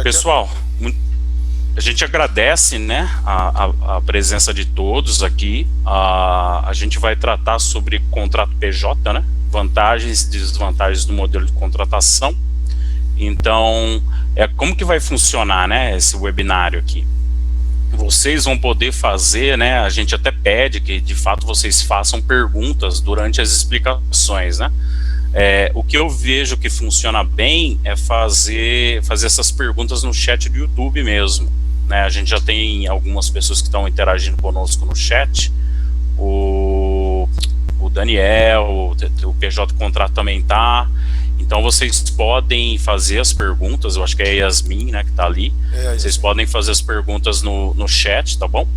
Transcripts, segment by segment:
Pessoal, a gente agradece, né, a presença de todos aqui. A gente vai tratar sobre contrato PJ, né, vantagens e desvantagens do modelo de contratação. Então, como que vai funcionar, né, esse webinário aqui? Vocês vão poder fazer, né, a gente até pede que de fato vocês façam perguntas durante as explicações, né? O que eu vejo que funciona bem é fazer essas perguntas no chat do YouTube mesmo, né? A gente já tem algumas pessoas que estão interagindo conosco no chat, o Daniel, o PJ Contrato também tá. Então vocês podem fazer as perguntas, eu acho que é a Yasmin, né, que tá ali. Vocês podem fazer as perguntas no chat, tá bom?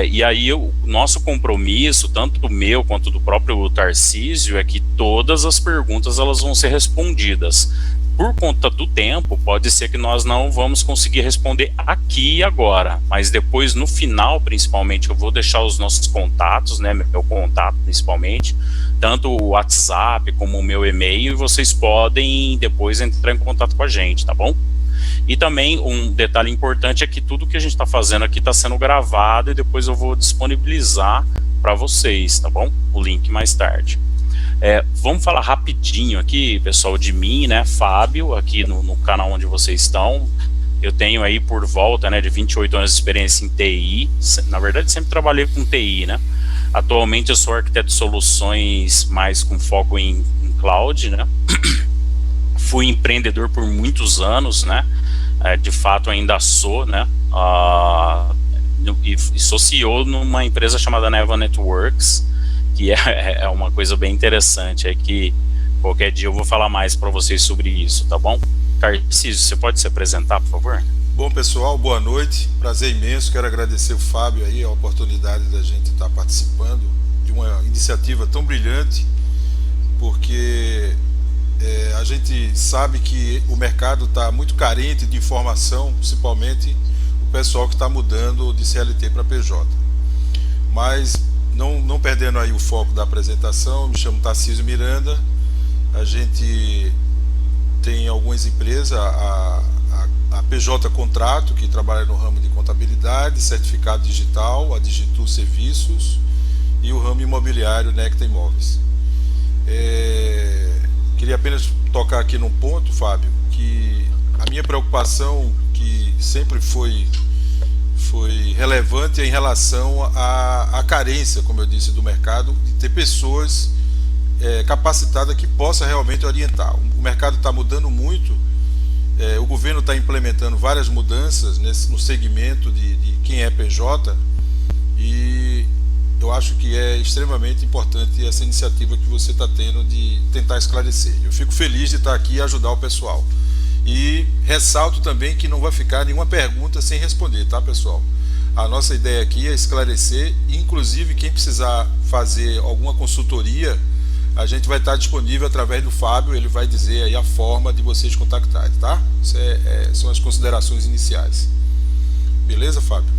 E aí o nosso compromisso, tanto do meu quanto do próprio Tarcísio, é que todas as perguntas elas vão ser respondidas. Por conta do tempo, pode ser que nós não vamos conseguir responder aqui e agora, mas depois no final, principalmente, eu vou deixar os nossos contatos, né, meu contato principalmente, tanto o WhatsApp como o meu e-mail, e vocês podem depois entrar em contato com a gente, tá bom? E também um detalhe importante é que tudo que a gente está fazendo aqui está sendo gravado e depois eu vou disponibilizar para vocês, tá bom? O link mais tarde. Vamos falar rapidinho aqui, pessoal, de mim, né, Fábio, aqui no canal onde vocês estão. Eu tenho aí por volta, né, de 28 anos de experiência em TI, na verdade sempre trabalhei com TI, né. Atualmente eu sou arquiteto de soluções mais com foco em cloud, né. Fui empreendedor por muitos anos, né, de fato ainda sou, né, e sou CEO numa empresa chamada Neva Networks, que é uma coisa bem interessante, é que qualquer dia eu vou falar mais para vocês sobre isso, tá bom? Tarcísio, você pode se apresentar, por favor? Bom, pessoal, boa noite, prazer imenso, quero agradecer o Fábio aí, a oportunidade da gente estar participando de uma iniciativa tão brilhante, porque a gente sabe que o mercado está muito carente de informação, principalmente o pessoal que está mudando de CLT para PJ. Mas não perdendo aí o foco da apresentação, me chamo Tarcísio Miranda, a gente tem algumas empresas, a PJ Contrato, que trabalha no ramo de contabilidade, certificado digital, a Digitu Serviços e o ramo imobiliário Necta Imóveis. Queria apenas tocar aqui num ponto, Fábio, que a minha preocupação, que sempre foi relevante, em relação à carência, como eu disse, do mercado, de ter pessoas capacitadas que possam realmente orientar. O mercado está mudando muito, o governo está implementando várias mudanças no segmento de quem é PJ, e eu acho que é extremamente importante essa iniciativa que você está tendo de tentar esclarecer. Eu fico feliz de estar aqui e ajudar o pessoal. E ressalto também que não vai ficar nenhuma pergunta sem responder, tá, pessoal? A nossa ideia aqui é esclarecer, inclusive quem precisar fazer alguma consultoria, a gente vai estar disponível através do Fábio, ele vai dizer aí a forma de vocês contactarem, tá? Isso são as considerações iniciais. Beleza, Fábio?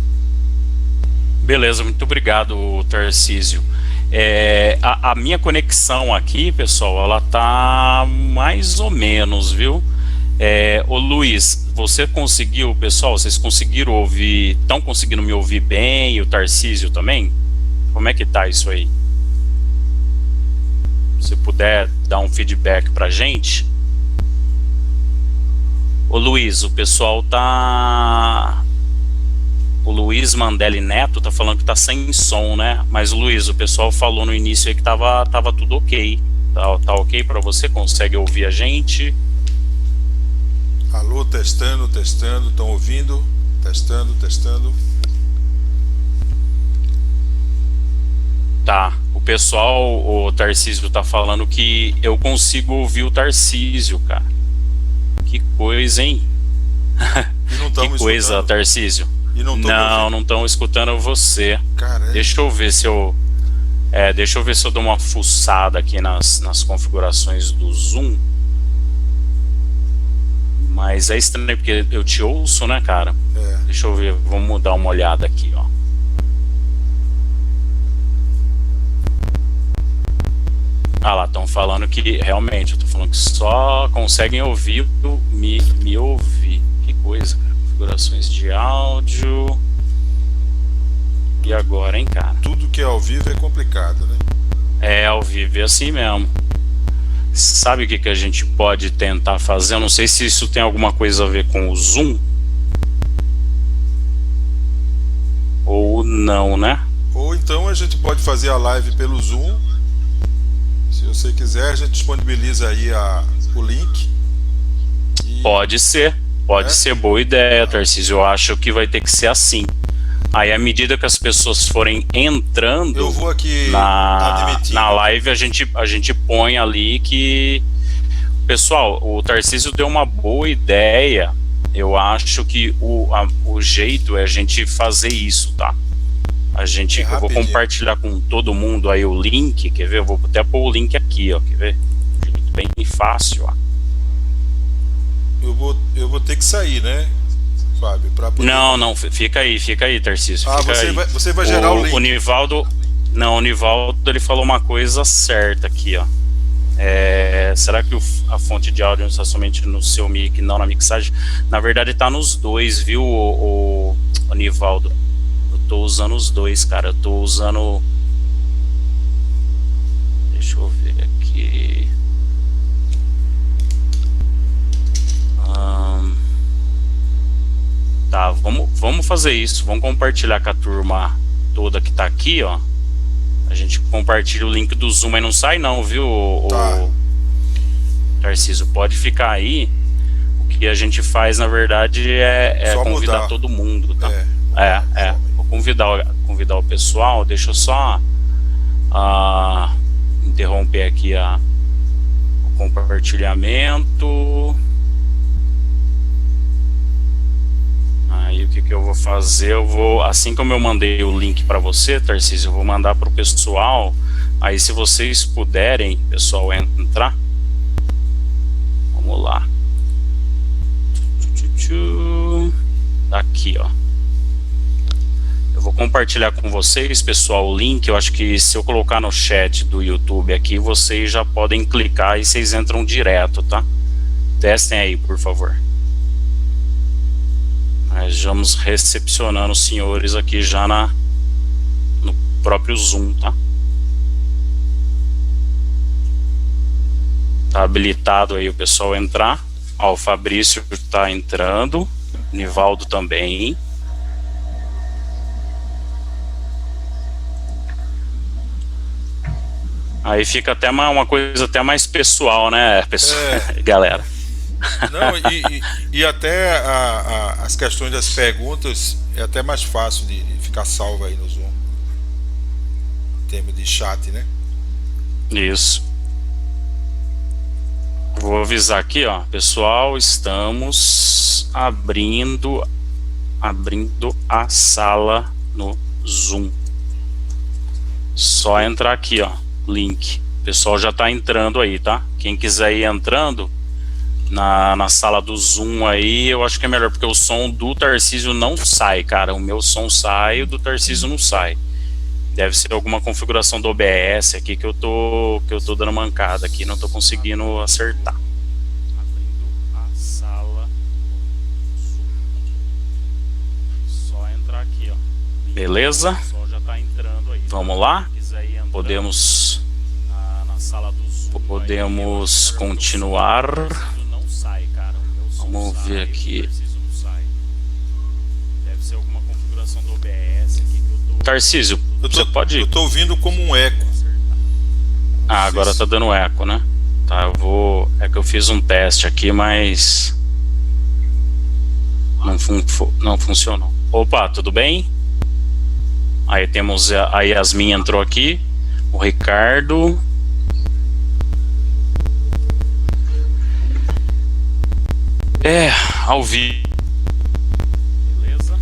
Beleza, muito obrigado, Tarcísio. A minha conexão aqui, pessoal, ela tá mais ou menos, viu? Ô Luiz, você conseguiu, pessoal, vocês conseguiram ouvir, estão conseguindo me ouvir bem, e o Tarcísio também? Como é que tá isso aí? Se puder dar um feedback pra gente. Ô Luiz, o pessoal tá... O Luiz Mandelli Neto tá falando que tá sem som, né? Mas Luiz, o pessoal falou no início aí que tava tudo ok. Tá ok pra você? Consegue ouvir a gente? Alô, testando, estão ouvindo? Testando. Tá, o pessoal, o Tarcísio tá falando que eu consigo ouvir o Tarcísio, cara. Que coisa, hein? E não que coisa, escutando. Tarcísio. E não estão escutando você. Caramba. Deixa eu ver se eu dou uma fuçada aqui nas configurações do Zoom. Mas é estranho porque eu te ouço, né, cara? Deixa eu ver, vamos dar uma olhada aqui, ó. Ah lá, estão falando que realmente, eu tô falando que só conseguem ouvir me ouvir. coisa, cara. Configurações de áudio. E agora, hein, cara? Tudo que é ao vivo é complicado, né? É, ao vivo é assim mesmo. Sabe o que que a gente pode tentar fazer? Eu não sei se isso tem alguma coisa a ver com o Zoom. Ou não, né? Ou então a gente pode fazer a live pelo Zoom. Se você quiser, a gente disponibiliza aí o link. Pode ser boa ideia, Tarcísio. Eu acho que vai ter que ser assim. Aí, à medida que as pessoas forem entrando, eu vou aqui na live, a gente põe ali que... Pessoal, o Tarcísio deu uma boa ideia. Eu acho que o jeito é a gente fazer isso, tá? Eu vou compartilhar com todo mundo aí o link, quer ver? Eu vou até pôr o link aqui, ó, quer ver? Bem fácil, ó. Eu vou ter que sair, né, Fábio? Poder... Não, fica aí, Tarcísio. Você vai gerar o link. O Nivaldo, ele falou uma coisa certa aqui, ó. Será que a fonte de áudio está somente no seu mic, não na mixagem? Na verdade, tá nos dois, viu, o Nivaldo? Eu tô usando os dois, cara. Eu tô usando... Deixa eu ver aqui... Tá, vamos fazer isso. Vamos compartilhar com a turma toda que tá aqui, ó. A gente compartilha o link do Zoom, mas não sai não, viu, tá. Tarcísio? Pode ficar aí. O que a gente faz, na verdade, é convidar mudar todo mundo, tá? Vou convidar o pessoal. Deixa eu só interromper aqui o compartilhamento. Aí o que eu vou fazer? Assim como eu mandei o link para você, Tarcísio, eu vou mandar para o pessoal. Aí, se vocês puderem, pessoal, entrar. Vamos lá. Aqui, ó. Eu vou compartilhar com vocês, pessoal, o link. Eu acho que se eu colocar no chat do YouTube aqui, vocês já podem clicar e vocês entram direto, tá? Testem aí, por favor. Nós vamos recepcionando os senhores aqui já no próprio Zoom, tá? Tá habilitado aí o pessoal entrar. Ó, o Fabrício tá entrando, Nivaldo também. Aí fica até uma coisa até mais pessoal, né, galera? Não, e até as questões das perguntas é até mais fácil de ficar salvo aí no Zoom, em termos de chat, né? Isso. Vou avisar aqui, ó, pessoal, estamos abrindo a sala no Zoom. Só entrar aqui, ó, link. O pessoal já tá entrando aí, tá? Quem quiser ir entrando na sala do Zoom aí, eu acho que é melhor, porque o som do Tarcísio não sai, cara. O meu som sai, o do Tarcísio não sai. Deve ser alguma configuração do OBS aqui que eu tô dando mancada aqui, não tô conseguindo acertar. Abrindo a sala. Só entrar aqui, ó. Beleza? O pessoal já tá entrando aí. Vamos lá? Podemos continuar. Vamos ver aqui. Deve ser alguma configuração do OBS aqui que eu tô... Tarcísio, você pode... Eu tô ouvindo como um eco. Agora tá dando eco, né? Tá, é que eu fiz um teste aqui, mas não funcionou. Opa, tudo bem? Aí temos a Yasmin entrou aqui, o Ricardo. Ao vivo. Beleza?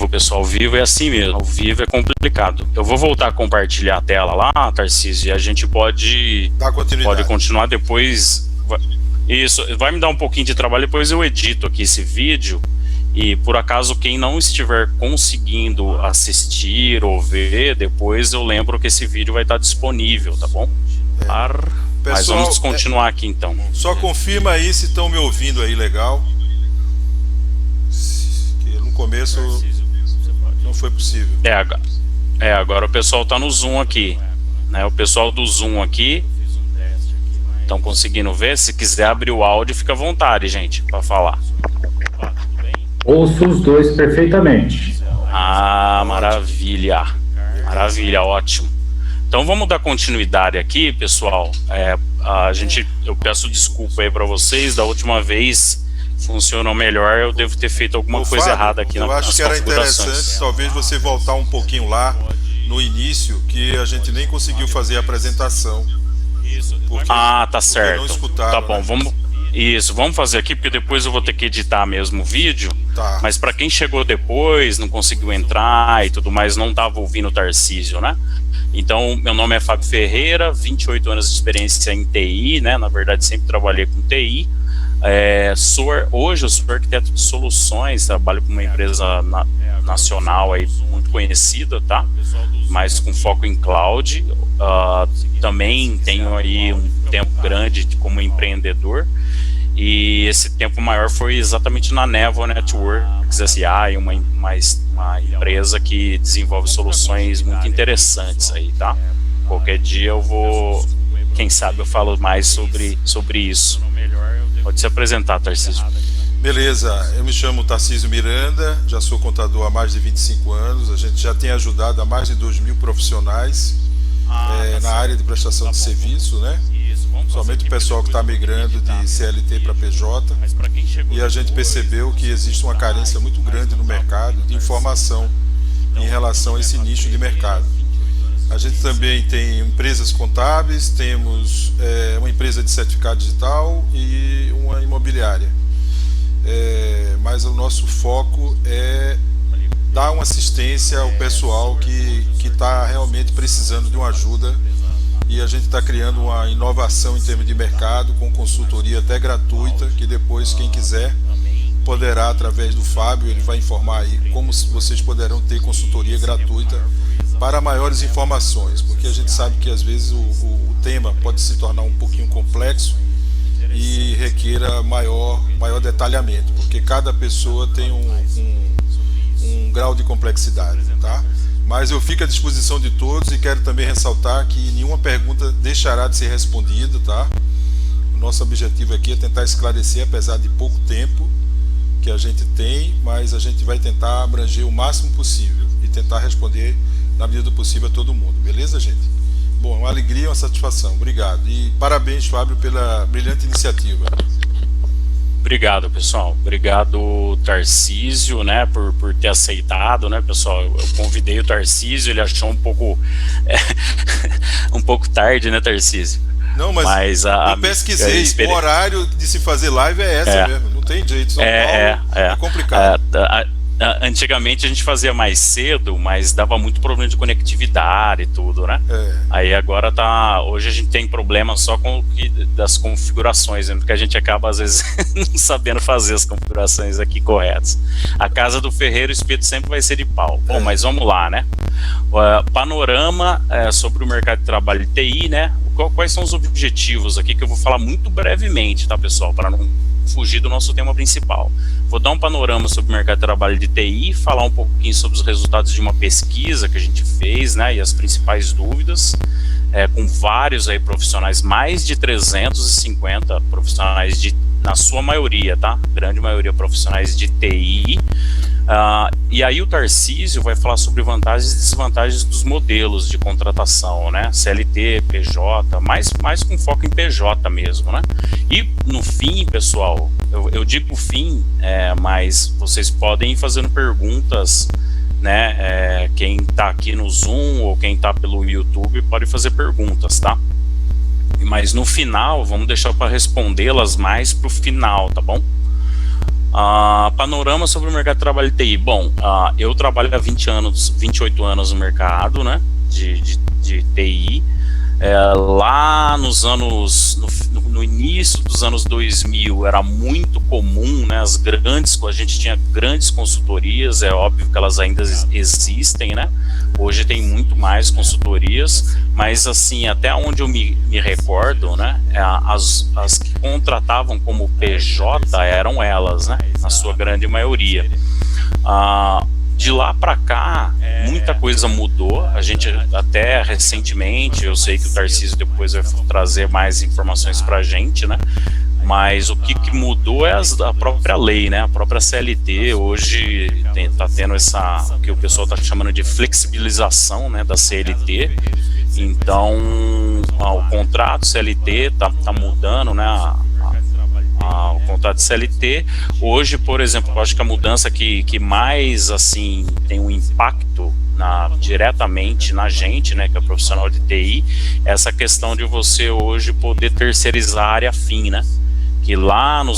Pessoal, ao vivo é assim mesmo. Ao vivo é complicado. Eu vou voltar a compartilhar a tela lá, Tarcísio, e a gente pode continuar depois. Isso, vai me dar um pouquinho de trabalho, depois eu edito aqui esse vídeo. E por acaso quem não estiver conseguindo assistir ou ver, depois eu lembro que esse vídeo vai estar disponível, tá bom? Mas vamos continuar aqui então. Só confirma aí se estão me ouvindo aí legal. começo não foi possível. Agora o pessoal tá no Zoom aqui, né? O pessoal do Zoom aqui estão conseguindo ver. Se quiser abrir o áudio, fica à vontade, gente, para falar. Ouço os dois perfeitamente. Ah, maravilha. Maravilha, ótimo. Então vamos dar continuidade aqui, pessoal. Eu peço desculpa aí para vocês. Da última vez funcionou melhor. Eu devo ter feito alguma coisa errada aqui nas configurações. Eu acho que era interessante, talvez você voltar um pouquinho lá no início, que a gente nem conseguiu fazer a apresentação. Tá certo. Não escutaram, tá bom, né? Vamos fazer aqui, porque depois eu vou ter que editar mesmo o vídeo. Tá. Mas para quem chegou depois, não conseguiu entrar e tudo mais, não estava ouvindo o Tarcísio, né? Então, meu nome é Fábio Ferreira, 28 anos de experiência em TI, né? Na verdade, sempre trabalhei com TI. Hoje eu sou arquiteto de soluções, trabalho com uma empresa nacional aí, muito conhecida, tá? Mas com foco em cloud. Também tenho aí um tempo grande como empreendedor, e esse tempo maior foi exatamente na Névoa Networks S.A., uma empresa que desenvolve soluções muito interessantes aí, tá? Qualquer dia eu vou, quem sabe eu falo mais sobre isso. Pode se apresentar, Tarcísio. Beleza, eu me chamo Tarcísio Miranda, já sou contador há mais de 25 anos, a gente já tem ajudado a mais de 2.000 profissionais na área de prestação de serviço, né? Somente o pessoal que está migrando de CLT para PJ, e a gente percebeu que existe uma carência muito grande no mercado de informação em relação a esse nicho de mercado. A gente também tem empresas contábeis, temos uma empresa de certificado digital e uma imobiliária. Mas o nosso foco é dar uma assistência ao pessoal que está realmente precisando de uma ajuda, e a gente está criando uma inovação em termos de mercado com consultoria até gratuita, que depois quem quiser poderá, através do Fábio, ele vai informar aí como vocês poderão ter consultoria gratuita para maiores informações, porque a gente sabe que às vezes o tema pode se tornar um pouquinho complexo e requer maior detalhamento, porque cada pessoa tem um grau de complexidade, tá? Mas eu fico à disposição de todos e quero também ressaltar que nenhuma pergunta deixará de ser respondida, tá? O nosso objetivo aqui é tentar esclarecer, apesar de pouco tempo que a gente tem, mas a gente vai tentar abranger o máximo possível e tentar responder na medida do possível a todo mundo, beleza, gente? Bom, uma alegria, uma satisfação, obrigado. E parabéns, Fábio, pela brilhante iniciativa. Obrigado, pessoal. Obrigado, Tarcísio, né, por ter aceitado, né, pessoal. Eu convidei o Tarcísio, ele achou um pouco um pouco tarde, né, Tarcísio? Não, mas eu pesquisei, o horário de se fazer live é essa mesmo, não tem jeito. São Paulo é complicado. Antigamente a gente fazia mais cedo, mas dava muito problema de conectividade e tudo, né? Aí agora hoje a gente tem problema só com das configurações, né? Porque a gente acaba às vezes não sabendo fazer as configurações aqui corretas. A casa do ferreiro, o espeto sempre vai ser de pau. Bom, mas vamos lá, né? Panorama sobre o mercado de trabalho de TI, né? Quais são os objetivos aqui, que eu vou falar muito brevemente, tá, pessoal, para não fugir do nosso tema principal. Vou dar um panorama sobre o mercado de trabalho de TI, falar um pouquinho sobre os resultados de uma pesquisa que a gente fez, né, e as principais dúvidas, com vários aí profissionais, mais de 350 profissionais na sua maioria, tá? Grande maioria profissionais de TI. E aí o Tarcísio vai falar sobre vantagens e desvantagens dos modelos de contratação, né? CLT, PJ, mais com foco em PJ mesmo, né? E no fim, pessoal, eu digo fim, mas vocês podem ir fazendo perguntas, né? Quem tá aqui no Zoom ou quem tá pelo YouTube pode fazer perguntas, tá? Mas no final, vamos deixar para respondê-las mais pro final, tá bom? Panorama sobre o mercado de trabalho de TI. Bom, eu trabalho há 28 anos no mercado, né, de TI. Lá nos anos, no início dos anos 2000, era muito comum, né, a gente tinha grandes consultorias, é óbvio que elas ainda existem, né, hoje tem muito mais consultorias, mas assim, até onde eu me recordo, né, as que contratavam como PJ eram elas, né, na sua grande maioria. De lá para cá, muita coisa mudou. A gente até recentemente, eu sei que o Tarcísio depois vai trazer mais informações para a gente, né? Mas o que mudou é a própria lei, né? A própria CLT hoje está tendo o que o pessoal está chamando de flexibilização, né, da CLT. Então, o contrato CLT tá mudando, né? O contrato CLT hoje, por exemplo, eu acho que a mudança que mais assim tem um impacto diretamente na gente, né, que é profissional de TI, é essa questão de você hoje poder terceirizar a área fim, né? Que lá no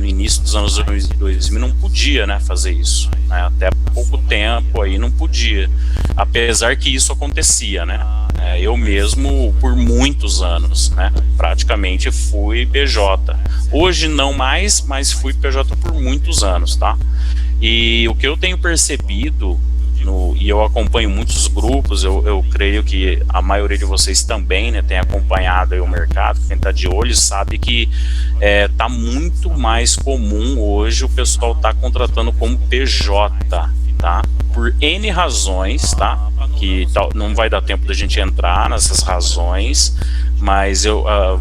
início dos anos 2000 não podia, né, fazer isso, né? Até pouco tempo aí não podia, apesar que isso acontecia, né? Eu mesmo, por muitos anos, né, praticamente fui PJ. Hoje não mais, mas fui PJ por muitos anos, tá? E o que eu tenho percebido, e eu acompanho muitos grupos, eu creio que a maioria de vocês também, né, tem acompanhado aí o mercado, quem está de olho sabe que tá muito mais comum hoje o pessoal tá contratando como PJ, tá? Por N razões, tá? Que não vai dar tempo da gente entrar nessas razões, mas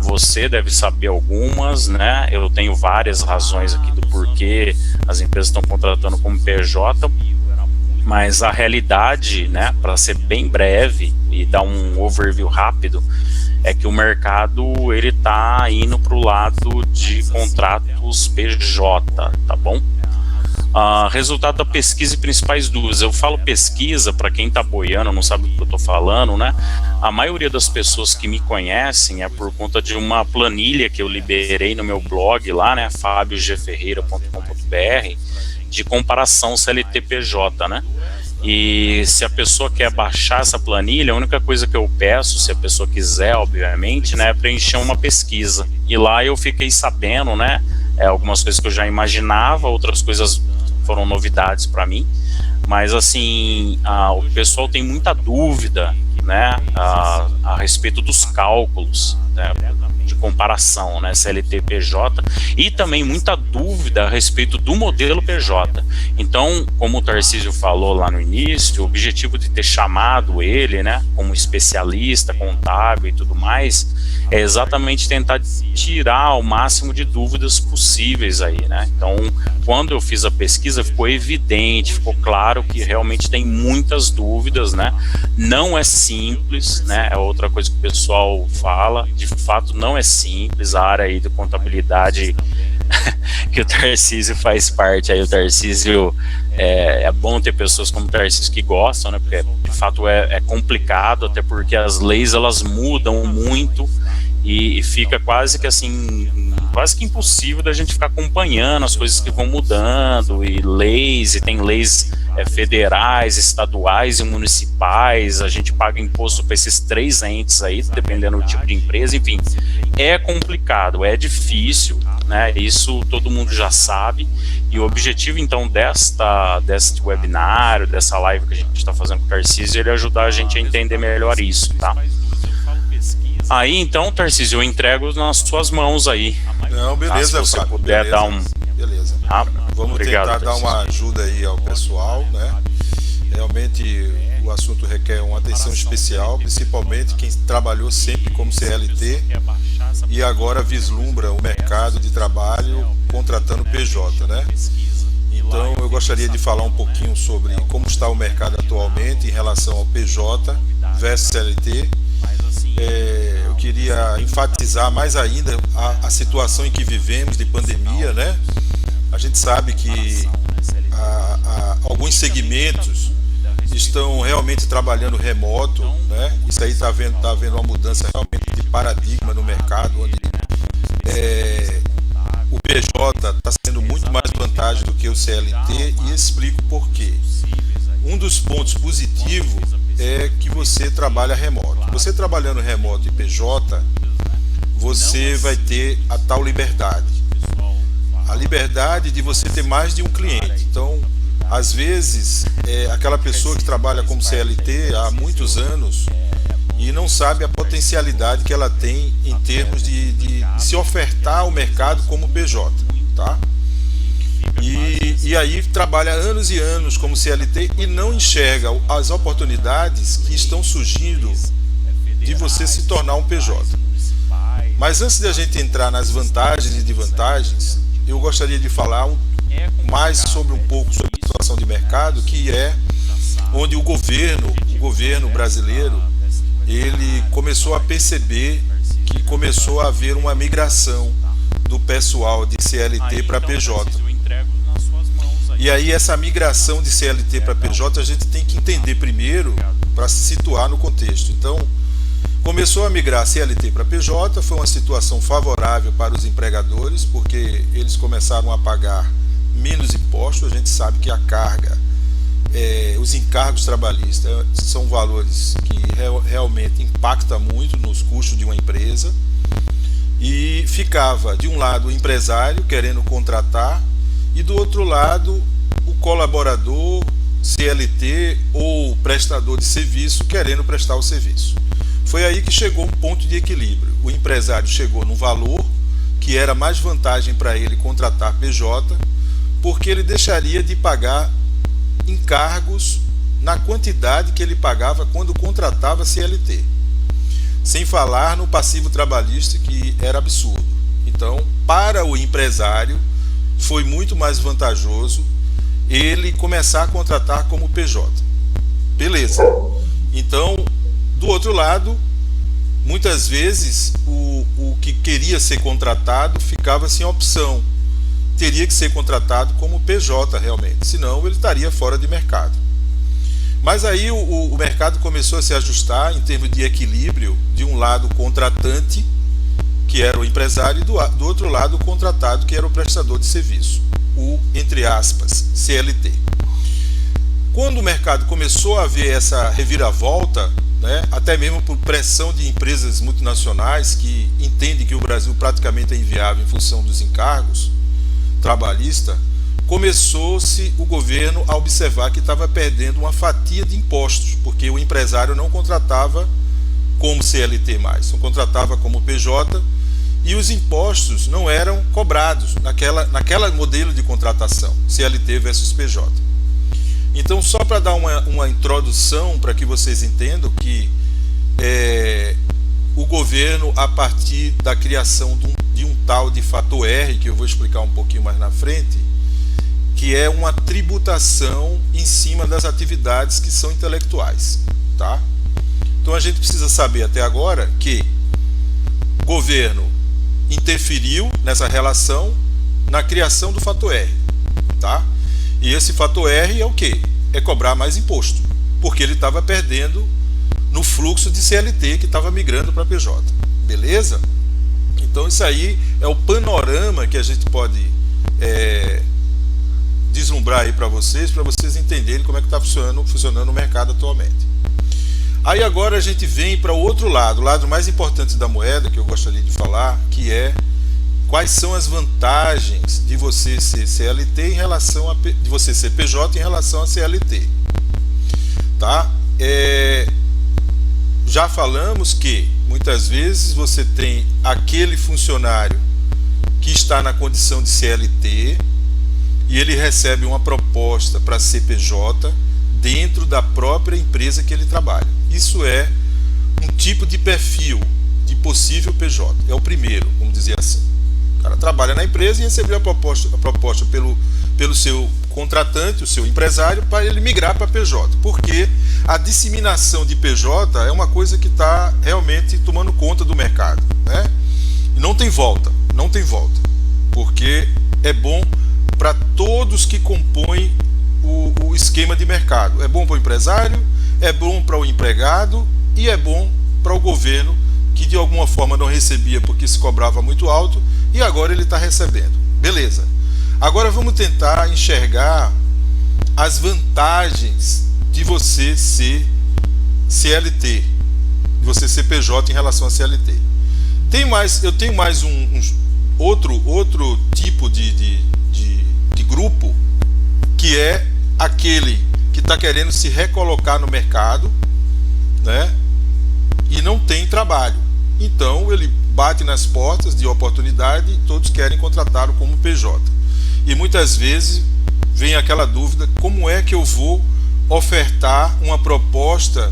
você deve saber algumas, né? Eu tenho várias razões aqui do porquê as empresas estão contratando como PJ, mas a realidade, né, para ser bem breve e dar um overview rápido, é que o mercado ele tá indo para o lado de contratos PJ, tá bom? Resultado da pesquisa e principais dúvidas. Eu falo pesquisa para quem tá boiando, não sabe do que eu tô falando, né? A maioria das pessoas que me conhecem é por conta de uma planilha que eu liberei no meu blog lá, né? fabiogferreira.com.br, de comparação CLT-PJ, né? E se a pessoa quer baixar essa planilha, a única coisa que eu peço, se a pessoa quiser, obviamente, né, é preencher uma pesquisa. E lá eu fiquei sabendo, né, algumas coisas que eu já imaginava, outras coisas foram novidades para mim, mas assim, o pessoal tem muita dúvida, né, a respeito dos cálculos, né, de comparação, né, CLT-PJ, e também muita dúvida a respeito do modelo PJ. Então, como o Tarcísio falou lá no início, o objetivo de ter chamado ele, né, como especialista contábil e tudo mais, é exatamente tentar tirar o máximo de dúvidas possíveis aí, né? Então, quando eu fiz a pesquisa, ficou evidente, ficou claro que realmente tem muitas dúvidas, né? Não é simples, né? É outra coisa que o pessoal fala, de fato não é simples, a área aí de contabilidade que o Tarcísio faz parte aí, o Tarcísio, é bom ter pessoas como o Tarcísio que gostam, né? Porque de fato é complicado, até porque as leis elas mudam muito e fica quase que assim, quase que impossível da gente ficar acompanhando as coisas que vão mudando, e tem leis federais, estaduais e municipais, a gente paga imposto para esses 3 entes aí, dependendo do tipo de empresa, enfim, é complicado, é difícil, né? Isso todo mundo já sabe, e o objetivo então deste webinário, dessa live que a gente está fazendo com o Tarcísio, ele ajudar a gente a entender melhor isso, tá? Aí então, Tarcísio, eu entrego nas suas mãos aí. Não, beleza, tá? Se você Fábio, puder beleza, dar um... Beleza. Vamos obrigado, tentar Tarcísio. dar uma ajuda aí ao pessoal, né? Realmente o assunto requer uma atenção especial, principalmente quem trabalhou sempre como CLT e agora vislumbra o mercado de trabalho contratando PJ, né? Então eu gostaria de falar um pouquinho sobre como está o mercado atualmente em relação ao PJ versus CLT. Eu queria enfatizar mais ainda a situação em que vivemos de pandemia, né? A gente sabe que alguns segmentos estão realmente trabalhando remoto, né? Isso aí está havendo uma mudança realmente de paradigma no mercado, onde o PJ está sendo muito mais vantagem do que o CLT, e explico por quê. Um dos pontos positivos é que você trabalha remoto. Você trabalhando remoto e PJ, você vai ter a tal liberdade. A liberdade de você ter mais de um cliente. Então, às vezes, aquela pessoa que trabalha como CLT há muitos anos e não sabe a potencialidade que ela tem em termos de se ofertar ao mercado como PJ, tá? E e aí trabalha anos e anos como CLT e não enxerga as oportunidades que estão surgindo de você se tornar um PJ. Mas antes de a gente entrar nas vantagens e desvantagens, eu gostaria de falar mais sobre um pouco sobre a situação de mercado, que é onde o governo brasileiro, ele começou a perceber que começou a haver uma migração do pessoal de CLT para PJ. E aí essa migração de CLT para PJ a gente tem que entender primeiro para se situar no contexto. Então, começou a migrar CLT para PJ, foi uma situação favorável para os empregadores, porque eles começaram a pagar menos impostos. A gente sabe que a carga, os encargos trabalhistas são valores que realmente impactam muito nos custos de uma empresa, e ficava de um lado o empresário querendo contratar e do outro lado o colaborador, CLT ou prestador de serviço querendo prestar o serviço. Foi aí que chegou um ponto de equilíbrio. O empresário chegou no valor que era mais vantagem para ele contratar PJ, porque ele deixaria de pagar encargos na quantidade que ele pagava quando contratava CLT. Sem falar no passivo trabalhista, que era absurdo. Então, para o empresário, foi muito mais vantajoso ele começar a contratar como PJ. Beleza. Então, do outro lado, muitas vezes o que queria ser contratado ficava sem opção. Teria que ser contratado como PJ realmente, senão ele estaria fora de mercado. Mas aí o mercado começou a se ajustar em termos de equilíbrio, de um lado o contratante, que era o empresário, e do outro lado o contratado, que era o prestador de serviço, o, entre aspas, CLT. Quando o mercado começou a ver essa reviravolta, né, até mesmo por pressão de empresas multinacionais que entendem que o Brasil praticamente é inviável em função dos encargos trabalhistas, começou-se o governo a observar que estava perdendo uma fatia de impostos, porque o empresário não contratava como CLT mais, não contratava como PJ, e os impostos não eram cobrados naquela modelo de contratação, CLT versus PJ. Então, só para dar uma introdução para que vocês entendam que o governo, a partir da criação de um tal de fator R, que eu vou explicar um pouquinho mais na frente, que é uma tributação em cima das atividades que são intelectuais, tá? Então a gente precisa saber até agora que o governo interferiu nessa relação na criação do fator R, tá? E esse fator R é o quê? É cobrar mais imposto, porque ele estava perdendo no fluxo de CLT que estava migrando para PJ, beleza? Então isso aí é o panorama que a gente pode deslumbrar aí para vocês entenderem como é que está funcionando o mercado atualmente. Aí agora a gente vem para o outro lado, o lado mais importante da moeda, que eu gostaria de falar, que é quais são as vantagens de você ser CLT em relação a de você ser PJ em relação a CLT, tá? Já falamos que muitas vezes você tem aquele funcionário que está na condição de CLT e ele recebe uma proposta para CPJ dentro da própria empresa que ele trabalha. Isso é um tipo de perfil de possível PJ. É o primeiro, vamos dizer assim. O cara trabalha na empresa e recebeu a proposta pelo seu contratante, o seu empresário, para ele migrar para PJ. Porque a disseminação de PJ é uma coisa que está realmente tomando conta do mercado, né? E não tem volta, porque é bom para todos que compõem o esquema de mercado. É bom para o empresário, é bom para o empregado e é bom para o governo, que de alguma forma não recebia porque se cobrava muito alto e agora ele está recebendo. Beleza. Agora vamos tentar enxergar as vantagens de você ser CLT, de você ser PJ em relação a CLT. Eu tenho mais outro tipo de grupo, que é aquele que está querendo se recolocar no mercado, né, e não tem trabalho. Então ele bate nas portas de oportunidade e todos querem contratá-lo como PJ. E muitas vezes vem aquela dúvida: como é que eu vou ofertar uma proposta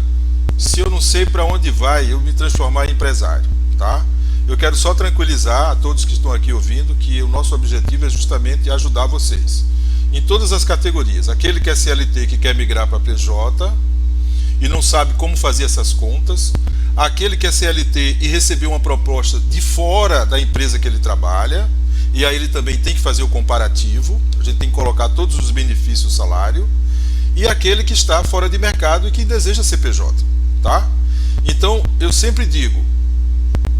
se eu não sei para onde vai eu me transformar em empresário, tá? Eu quero só tranquilizar a todos que estão aqui ouvindo que o nosso objetivo é justamente ajudar vocês em todas as categorias. Aquele que é CLT que quer migrar para PJ e não sabe como fazer essas contas, aquele que é CLT e recebeu uma proposta de fora da empresa que ele trabalha, e aí ele também tem que fazer o comparativo, a gente tem que colocar todos os benefícios do salário, e aquele que está fora de mercado e que deseja ser PJ, tá? Então, eu sempre digo,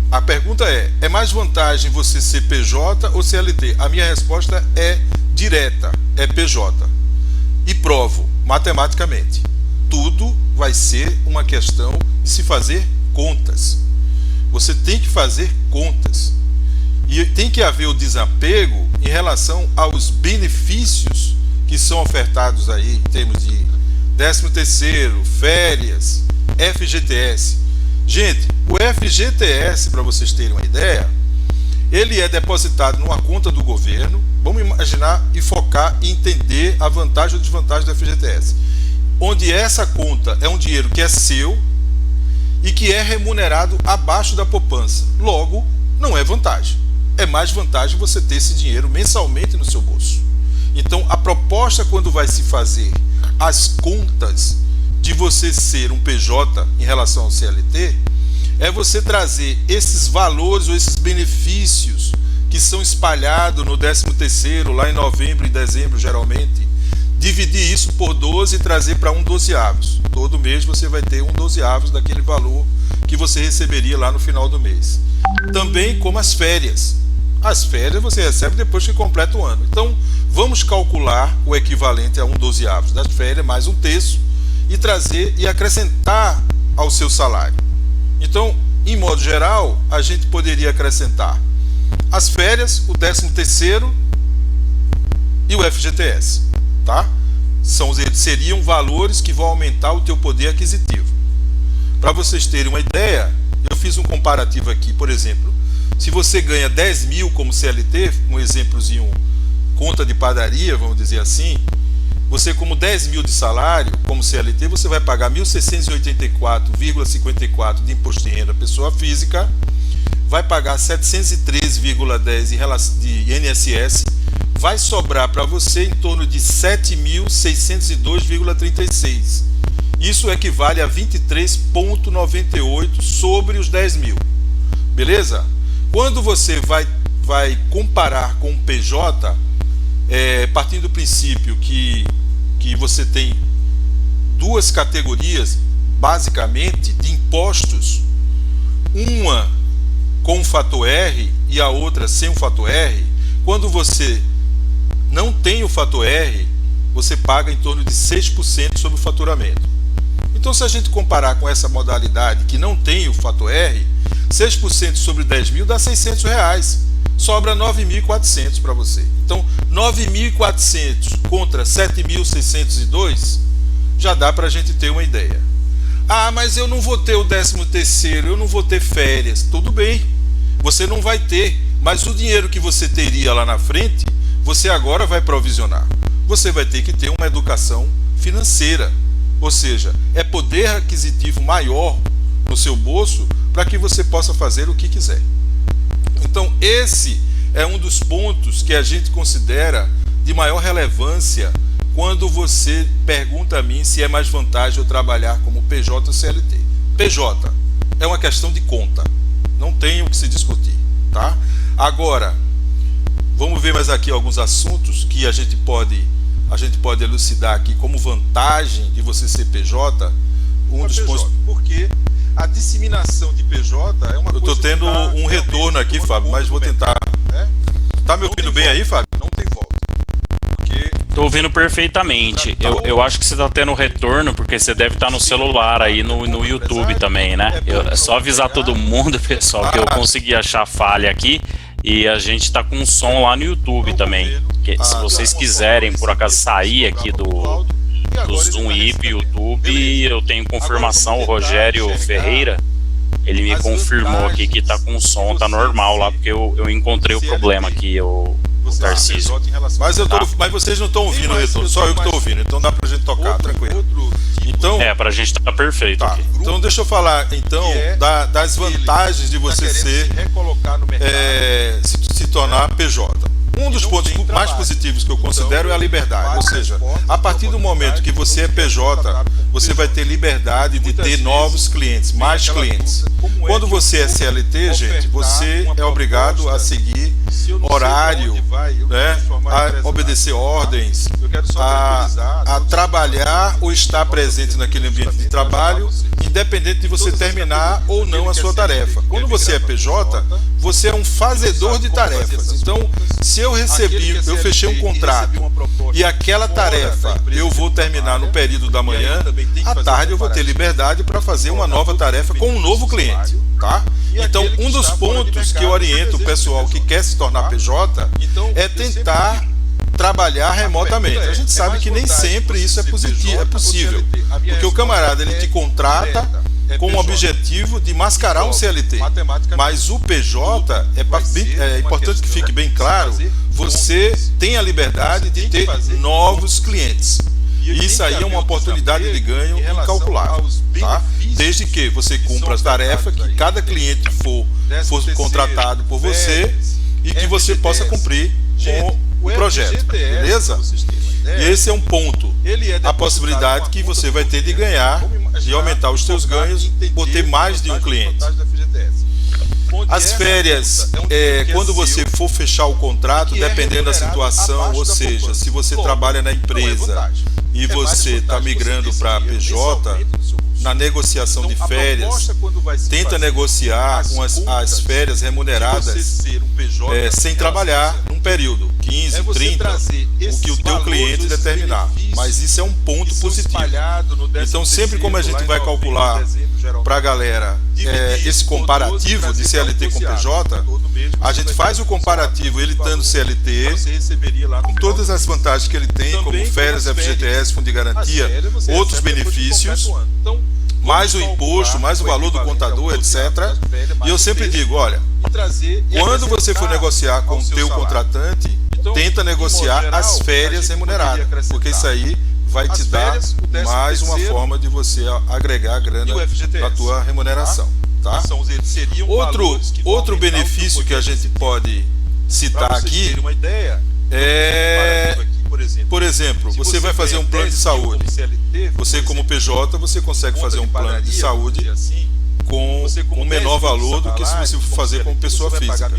a pergunta é mais vantagem você ser PJ ou CLT? A minha resposta é direta, é PJ. E provo, matematicamente. Tudo vai ser uma questão de se fazer contas. Você tem que fazer contas. E tem que haver o desapego em relação aos benefícios que são ofertados aí em termos de 13º, férias, FGTS. Gente, o FGTS, para vocês terem uma ideia, ele é depositado numa conta do governo. Vamos imaginar e focar e entender a vantagem ou desvantagem do FGTS. Onde essa conta é um dinheiro que é seu e que é remunerado abaixo da poupança. Logo, não é vantagem. É mais vantagem você ter esse dinheiro mensalmente no seu bolso. Então, a proposta, quando vai se fazer as contas de você ser um PJ em relação ao CLT, é você trazer esses valores ou esses benefícios que são espalhados no 13º, lá em novembro e dezembro, geralmente, dividir isso por 12 e trazer para um dozeavos. Todo mês você vai ter um dozeavos daquele valor que você receberia lá no final do mês. Também como as férias. As férias você recebe depois que completa o ano. Então, vamos calcular o equivalente a um dozeavos das férias, mais um terço, e trazer e acrescentar ao seu salário. Então, em modo geral, a gente poderia acrescentar as férias, o 13º e o FGTS, tá? Seriam valores que vão aumentar o teu poder aquisitivo. Para vocês terem uma ideia, eu fiz um comparativo aqui, por exemplo, se você ganha 10 mil como CLT, um exemplozinho, conta de padaria, vamos dizer assim, você como 10 mil de salário, como CLT, você vai pagar 1.684,54 de imposto de renda pessoa física, vai pagar 713,10 de INSS, vai sobrar para você em torno de 7.602,36. Isso equivale a 23,98 sobre os 10 mil. Beleza? Quando você vai comparar com o PJ, partindo do princípio que você tem duas categorias, basicamente, de impostos, uma com o fator R e a outra sem o fator R, quando você não tem o fator R, você paga em torno de 6% sobre o faturamento. Então, se a gente comparar com essa modalidade que não tem o fator R, 6% sobre 10 mil dá R$600, sobra 9.400 para você. Então, 9.400 contra 7.602 já dá para a gente ter uma ideia. Ah, mas eu não vou ter o 13º, eu não vou ter férias. Tudo bem, você não vai ter, mas o dinheiro que você teria lá na frente, você agora vai provisionar. Você vai ter que ter uma educação financeira, ou seja, é poder aquisitivo maior no seu bolso para que você possa fazer o que quiser. Então, esse é um dos pontos que a gente considera de maior relevância quando você pergunta a mim se é mais vantagem eu trabalhar como PJ ou CLT. PJ é uma questão de conta, não tem o que se discutir, tá? Agora, vamos ver mais aqui alguns assuntos que a gente pode elucidar aqui como vantagem de você ser PJ. Pontos, porque a disseminação de PJ é uma coisa. Eu estou tendo um retorno aqui, Fábio, mas vou tentar. Tá me ouvindo bem aí, Fábio? Não tem volta. Tô ouvindo perfeitamente. Eu acho que você tá tendo retorno porque você deve estar no celular aí no YouTube também, né? É só avisar todo mundo, pessoal, que eu consegui achar falha aqui e a gente tá com som lá no YouTube também. Se vocês quiserem, por acaso, sair aqui do Zoom e ir pro YouTube, eu tenho confirmação, o Rogério Ferreira, ele me confirmou aqui que tá com som, tá normal lá, porque eu encontrei o problema aqui. você Tarcísio. PJ em relação mas vocês não estão ouvindo o retorno, só eu que estou ouvindo, então dá pra gente tocar, tranquilo. Então, pra gente tá perfeito. tá. Aqui. Então deixa eu falar então das vantagens de você ser se tornar PJ. Um dos pontos mais positivos que eu considero é a liberdade, ou seja, a partir do momento que você é PJ, você vai ter liberdade de ter novos clientes, mais clientes. Quando você é CLT, gente, você é obrigado a seguir horário, né, a obedecer ordens, a trabalhar ou estar presente naquele ambiente de trabalho, independente de você terminar ou não a sua tarefa. Quando você é PJ, você é um fazedor de tarefas. Então, se eu fechei um contrato e aquela tarefa eu vou terminar no período da manhã, à tarde eu vou ter liberdade para fazer uma nova tarefa com um novo cliente, tá? Então, um dos pontos que eu oriento o pessoal que quer se tornar PJ é tentar trabalhar remotamente. A gente sabe que nem sempre isso é possível, porque o camarada ele te contrata com o objetivo de mascarar um CLT, mas o PJ, é importante que fique bem claro, você tem a liberdade de ter novos clientes. E isso aí é uma oportunidade de ganho incalculável, tá? Desde que você cumpra as tarefas que cada cliente for contratado por você e que você possa cumprir com o projeto, beleza? E esse é um ponto, a possibilidade que você vai ter de ganhar, de aumentar os seus ganhos por ter mais de um cliente. As férias, quando você for fechar o contrato, dependendo da situação, ou seja, se você trabalha na empresa e você está migrando para PJ, na negociação de férias, tenta negociar as férias remuneradas sem trabalhar num período, 15, 30, o que o teu cliente determinar. Mas isso é um ponto positivo. Então, sempre como a gente vai calcular para a galera esse comparativo de CLT com PJ, a gente faz o comparativo, ele estando CLT, com todas as vantagens que ele tem, como férias, FGTS, fundo de garantia, outros benefícios, mais o imposto, mais o valor do contador, etc. E eu sempre digo, olha, quando você for negociar com o teu contratante, tenta negociar as férias remuneradas, porque isso aí vai te dar mais uma forma de você agregar grana na tua remuneração, tá? Outro benefício que a gente pode citar aqui é, por exemplo, você vai fazer um plano de saúde. Você como PJ, você consegue fazer um plano de saúde com um menor valor do que se você for fazer como pessoa física.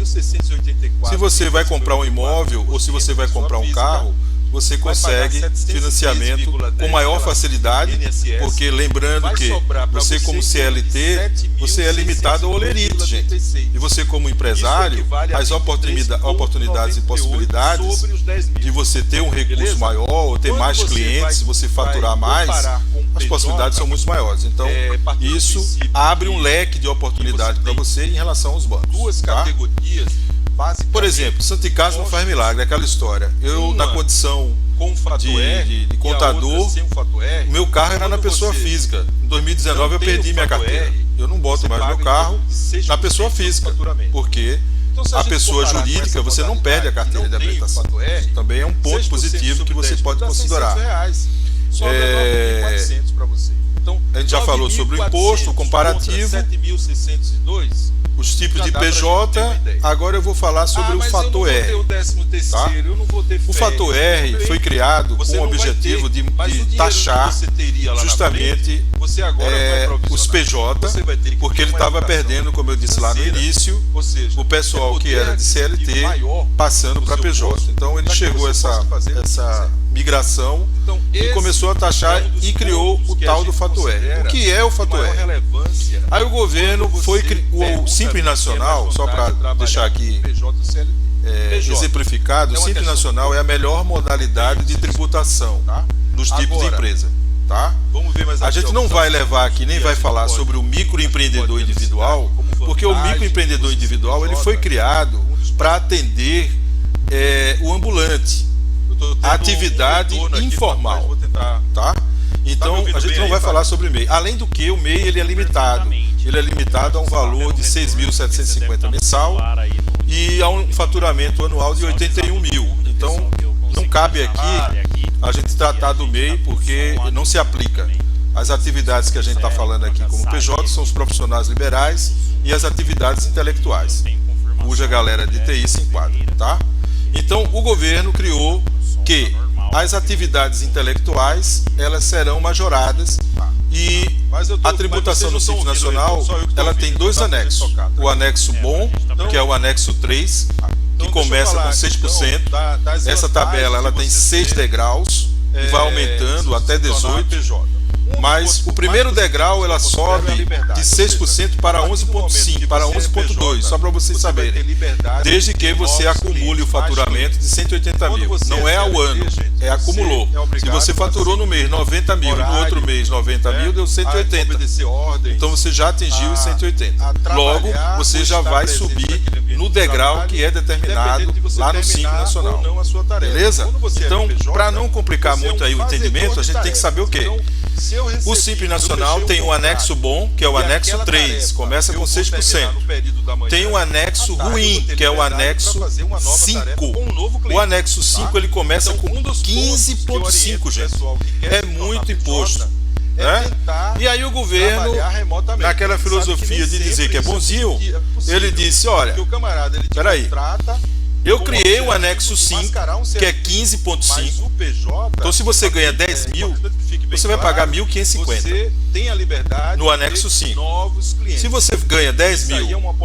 Se você vai comprar um imóvel ou se você vai comprar um carro, você consegue financiamento com maior facilidade, porque lembrando que você como CLT, você é limitado ao olerite, gente. E você como empresário, as oportunidades e possibilidades de você ter um recurso maior, ou ter mais clientes, se você faturar mais, as possibilidades são muito maiores. Então, isso abre um leque de oportunidade para você em relação aos bancos, tá? Por exemplo, Santo Casa não faz milagre, aquela história. Eu, na condição de contador, o meu carro era na pessoa física. Em 2019 eu perdi minha carteira. Eu não boto mais meu carro na pessoa física, porque a pessoa jurídica, você não perde a carteira de habilitação. Também é um ponto positivo que você pode considerar. A gente já falou sobre o imposto, o comparativo, os tipos de PJ, agora eu vou falar sobre o fator R. Tá? O fator R foi criado com o objetivo de taxar justamente os PJ, porque ele estava perdendo, como eu disse lá no início, o pessoal que era de CLT passando para PJ. Então ele chegou a essa migração e começou a taxar e criou o tal do fator R. O que é o fator R? Aí o governo o Simples Nacional, só para deixar aqui exemplificado, o Simples Nacional é a melhor modalidade de tributação dos tipos de empresa. Tá? A gente não vai levar aqui, nem vai falar sobre o microempreendedor individual, porque o microempreendedor individual ele foi criado para atender o ambulante, a atividade informal, tá? Então a gente não vai falar sobre o MEI. Além do que o MEI ele é limitado a um valor de 6.750 mensal e a um faturamento anual de 81 mil. Então, não cabe aqui a gente tratar do MEI, porque não se aplica. As atividades que a gente está falando aqui como PJ são os profissionais liberais e as atividades intelectuais, cuja galera de TI se enquadra, tá? Então, o governo criou que as atividades intelectuais, elas serão majoradas e a tributação do Simples Nacional, ela tem dois anexos. O anexo bom, que é o anexo 3, que começa com 6%. Essa tabela, ela tem 6 degraus e vai aumentando até 18%. Mas o primeiro degrau ela sobe de 6% para 11,5%, para 11,2%, só para vocês saberem. Desde que você acumule o faturamento de 180 mil. Não é ao ano, é acumulou. Se você faturou no mês 90 mil e no outro mês 90 mil, deu 180. Então você já atingiu os 180. Logo, você já vai subir no degrau que é determinado lá no Simples Nacional. Beleza? Então, para não complicar muito aí o entendimento, a gente tem que saber o quê? O Simples Nacional tem um anexo bom, que é o anexo 3, começa com 6%. Tem um anexo ruim, que é o anexo 5. O anexo 5 ele começa com 15,5%, gente. É muito imposto. Né? E aí o governo, naquela filosofia de dizer que é bonzinho, ele disse, olha, peraí, eu criei o anexo 5, que é 15,5. Então, se você ganha 10 mil, você vai pagar 1.550 no anexo 5. Se você ganha 10 mil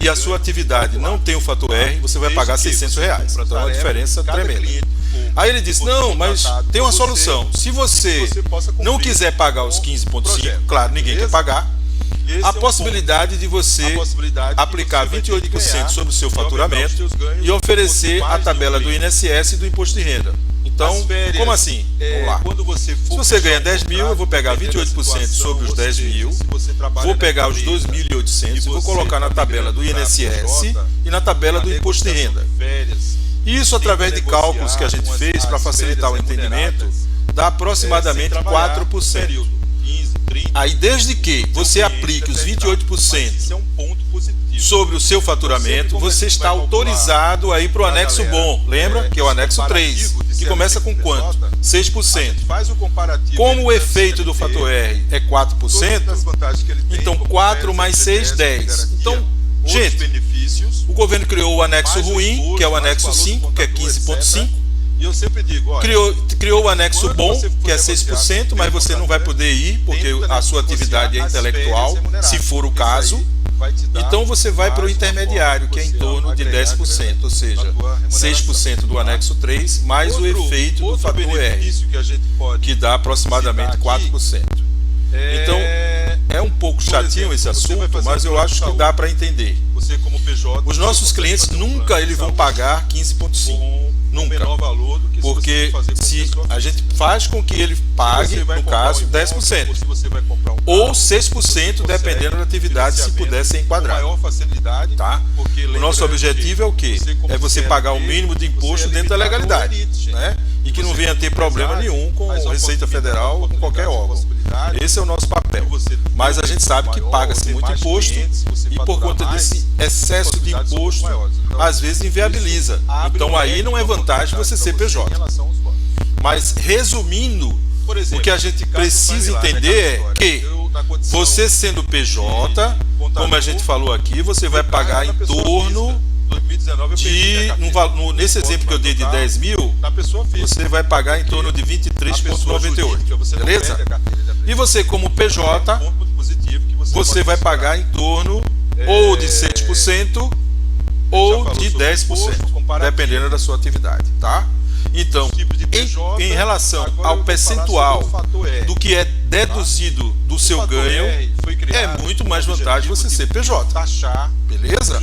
e a sua atividade não tem o fator R, você vai pagar R$600. Então, é uma diferença tremenda. Aí ele disse, não, mas tem uma solução. Se você não quiser pagar os 15,5, claro, ninguém quer pagar, a possibilidade de você aplicar 28% sobre o seu faturamento e oferecer a tabela do INSS e do Imposto de Renda. Então, como assim? Vamos lá. Se você ganha 10 mil, eu vou pegar 28% sobre os 10 mil, vou pegar os 2.800 e vou colocar na tabela do INSS e na tabela do Imposto de Renda. Isso, através de cálculos que a gente fez para facilitar o entendimento, dá aproximadamente 4%. Aí, desde que você aplique os 28% sobre o seu faturamento, você está autorizado a ir para o anexo bom. Lembra? Que é o anexo 3, que começa com quanto? 6%. Como o efeito do fator R é 4%, então 4 mais 6, 10. Então, gente, o governo criou o anexo ruim, que é o anexo 5, que é 15,5%. E eu sempre digo, olha, criou o anexo bom, que é 6%, mas você não vai poder ir, porque a sua atividade é intelectual, se for o caso. Então você vai para o intermediário, que é em torno de 10%, ou seja, 6% do anexo 3, mais o efeito do fator R, que dá aproximadamente 4%. Então, é um pouco chatinho esse assunto, mas eu acho que dá para entender. Os nossos clientes nunca eles vão pagar 15,5%. Nunca, porque se a gente faz com que ele pague, no caso, 10%, ou 6%, dependendo da atividade, se puder ser enquadrado. Tá? O nosso objetivo é o quê? É você pagar o mínimo de imposto dentro da legalidade, né? E que não venha ter problema nenhum com a Receita Federal ou com qualquer órgão. Esse é o nosso papel. Mas a gente sabe que paga-se muito imposto e por conta desse excesso de imposto, às vezes inviabiliza. Então aí não é vantagem você ser PJ. Mas resumindo, o que a gente precisa entender é que você sendo PJ, como a gente falou aqui, você vai pagar em torno de, nesse exemplo que eu dei de 10 mil, você vai pagar em torno de 23,98, beleza? E você como PJ, você vai pagar em torno ou de 6% ou de 10%, dependendo da sua atividade, tá? Então, em relação ao percentual do que é deduzido do seu ganho, é muito mais vantagem você ser PJ, beleza?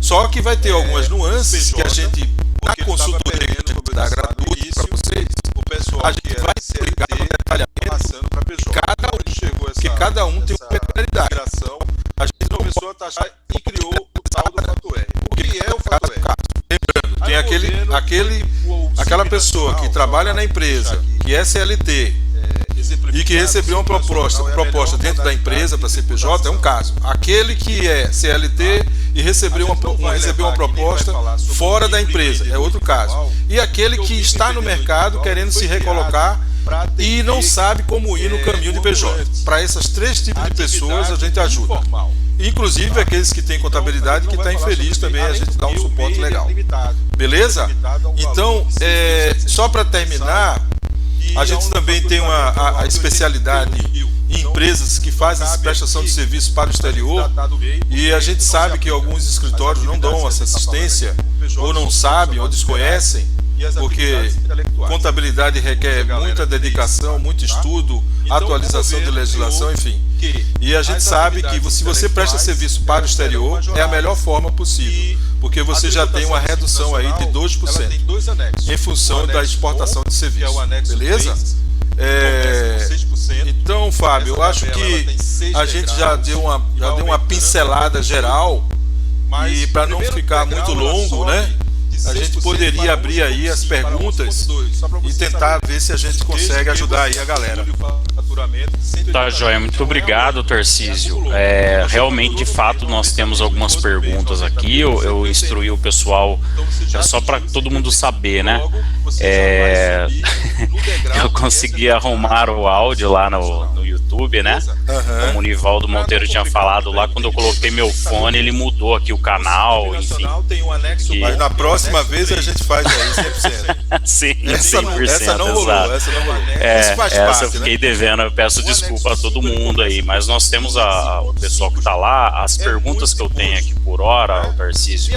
Só que vai ter algumas nuances que a gente, na consultoria que a gente dá gratuito para vocês, a gente vai explicar no detalhamento que cada um tem uma peculiaridade. A gente não começou a taxar e criou o tal do fator R. O que é o fator R? Lembrando, tem aquela pessoa que trabalha na empresa, que é CLT, e que recebeu uma proposta dentro da empresa para ser PJ, é um caso. Aquele que é CLT e receber uma proposta fora da empresa, é outro caso. E aquele que está no mercado querendo se recolocar e não sabe como ir no caminho de PJ. Para essas três tipos de pessoas a gente ajuda. Inclusive aqueles que têm contabilidade que está infeliz também, a gente dá um suporte legal. Beleza? Então, só para terminar, a gente também tem a especialidade em empresas que fazem essa prestação de serviço para o exterior, e a gente sabe que alguns escritórios não dão essa assistência, ou não sabem, ou desconhecem, porque contabilidade requer muita dedicação, muito estudo, atualização de legislação, enfim. E a gente sabe que se você presta serviço para o exterior, é a melhor forma possível, porque você já tem uma redução aí de 2% em função da exportação de serviço. Beleza? Então, Fábio, eu acho que a gente já deu uma pincelada geral, e para não ficar muito longo, né? A gente poderia abrir aí as perguntas e tentar ver se a gente consegue ajudar aí a galera. Tá, joia. Muito obrigado, Tarcísio. Realmente, de fato, nós temos algumas perguntas aqui. Eu instruí o pessoal, só para todo mundo saber, né? Eu consegui arrumar o áudio lá no YouTube, né? Como o Nivaldo Monteiro tinha falado lá, quando eu coloquei meu fone, ele mudou aqui o canal, enfim. Mas na próxima vez a gente faz aí 100%. Sim, 100%. Essa não rolou, essa não rolou. Isso faz essa parte, eu fiquei né? devendo, eu peço desculpa a todo mundo aí, mas nós temos o pessoal que está lá, as perguntas que eu tenho aqui por hora, o Tarcísio.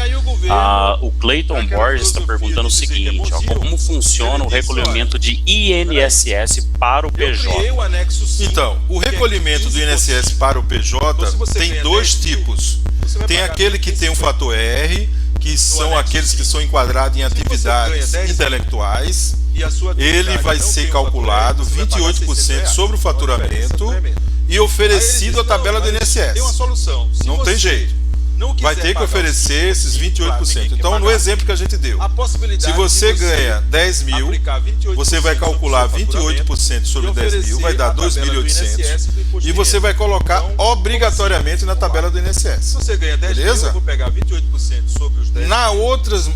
O Cleiton Borges está perguntando o seguinte, como funciona o recolhimento de INSS para o PJ? Então, o recolhimento do INSS para o PJ tem dois tipos. Tem aquele que tem um fator R, que são aqueles que são enquadrados em atividades intelectuais. Ele vai ser calculado 28% sobre o faturamento e oferecido a tabela do INSS. Não tem jeito. Vai ter que oferecer esses 28%. Então, no exemplo que a gente deu, se você ganha 10 mil, você vai calcular 28% sobre 10 mil, vai dar 2.800, e você vai colocar obrigatoriamente na tabela do INSS. Beleza?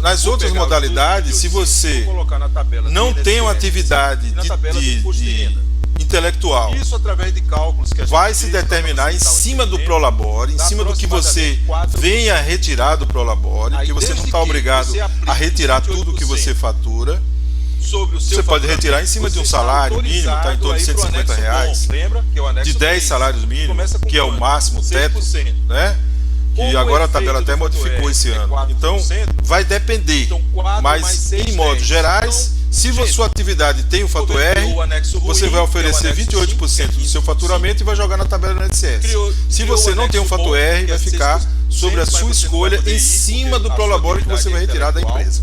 Nas outras modalidades, se você não tem uma atividade de intelectual, vai se determinar em cima do Prolabore, em cima do que você venha retirar do Prolabore, que você não está obrigado a retirar tudo que você fatura. Você pode retirar em cima de um salário mínimo, está em torno de R$150, de 10 salários mínimos, que é o máximo, o teto, né? Que agora a tabela até modificou esse ano. Então, vai depender. Mas, em modos gerais, se a sua atividade tem o fator R, você vai oferecer 28% do seu faturamento e vai jogar na tabela do INSS. Se você não tem um fator R, vai ficar sobre a sua escolha em cima do Prolabore que você vai retirar da empresa.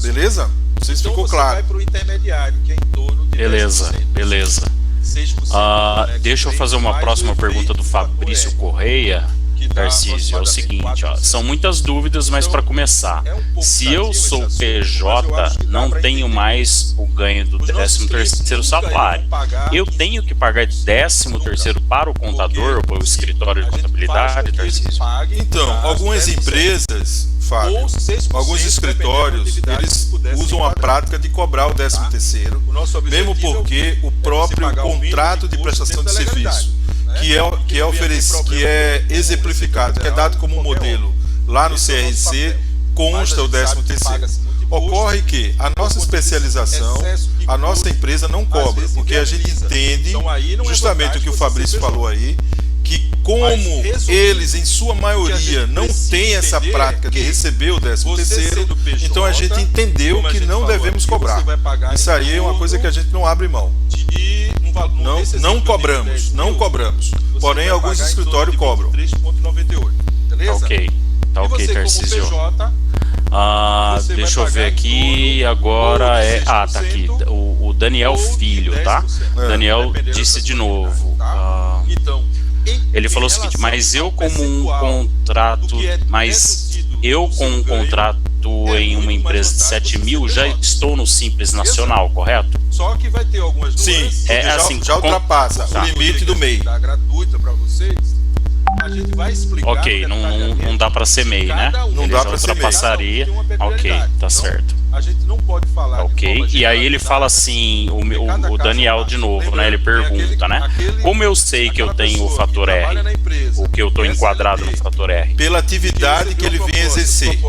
Beleza? Não sei se ficou claro. Beleza. Deixa eu fazer uma próxima pergunta do Fabrício Correia. Tarcísio, é o seguinte, são muitas dúvidas, mas para começar, se eu sou PJ, não tenho mais o ganho do 13º salário, eu tenho que pagar 13º para o contador ou para o escritório de contabilidade, Tarcísio? Então, algumas empresas, Fábio, alguns escritórios, eles usam a prática de cobrar o 13º, mesmo porque o próprio contrato de prestação de serviço que é exemplificado, que é dado como modelo lá no CRC, consta o 13º. Ocorre que a nossa especialização, a nossa empresa não cobra, porque a gente entende justamente o que o Fabrício falou aí, que como eles, em sua maioria, não têm essa prática de receber o 13º, então a gente entendeu que não devemos cobrar. Isso aí é uma coisa que a gente não abre mão. Não cobramos. Porém, alguns escritórios cobram. Tá ok, Tarcísio. Deixa eu ver aqui, agora tá aqui, o Daniel Filho, tá? Daniel disse de novo, ele falou o seguinte, mas eu com um contrato em uma empresa de 7 mil, já estou no Simples Nacional, correto? Sim, já ultrapassa o limite do MEI. a gente vai explicar. Ok, não dá para ser MEI, né? Não dá para ser MEI. Ultrapassaria. Ok, tá certo. A gente não pode falar. Ok, e aí ele fala assim, o Daniel de novo, né? Ele pergunta, né? Como eu sei que eu tenho o fator R? O que eu estou enquadrado no fator R? Pela atividade que ele vem exercer.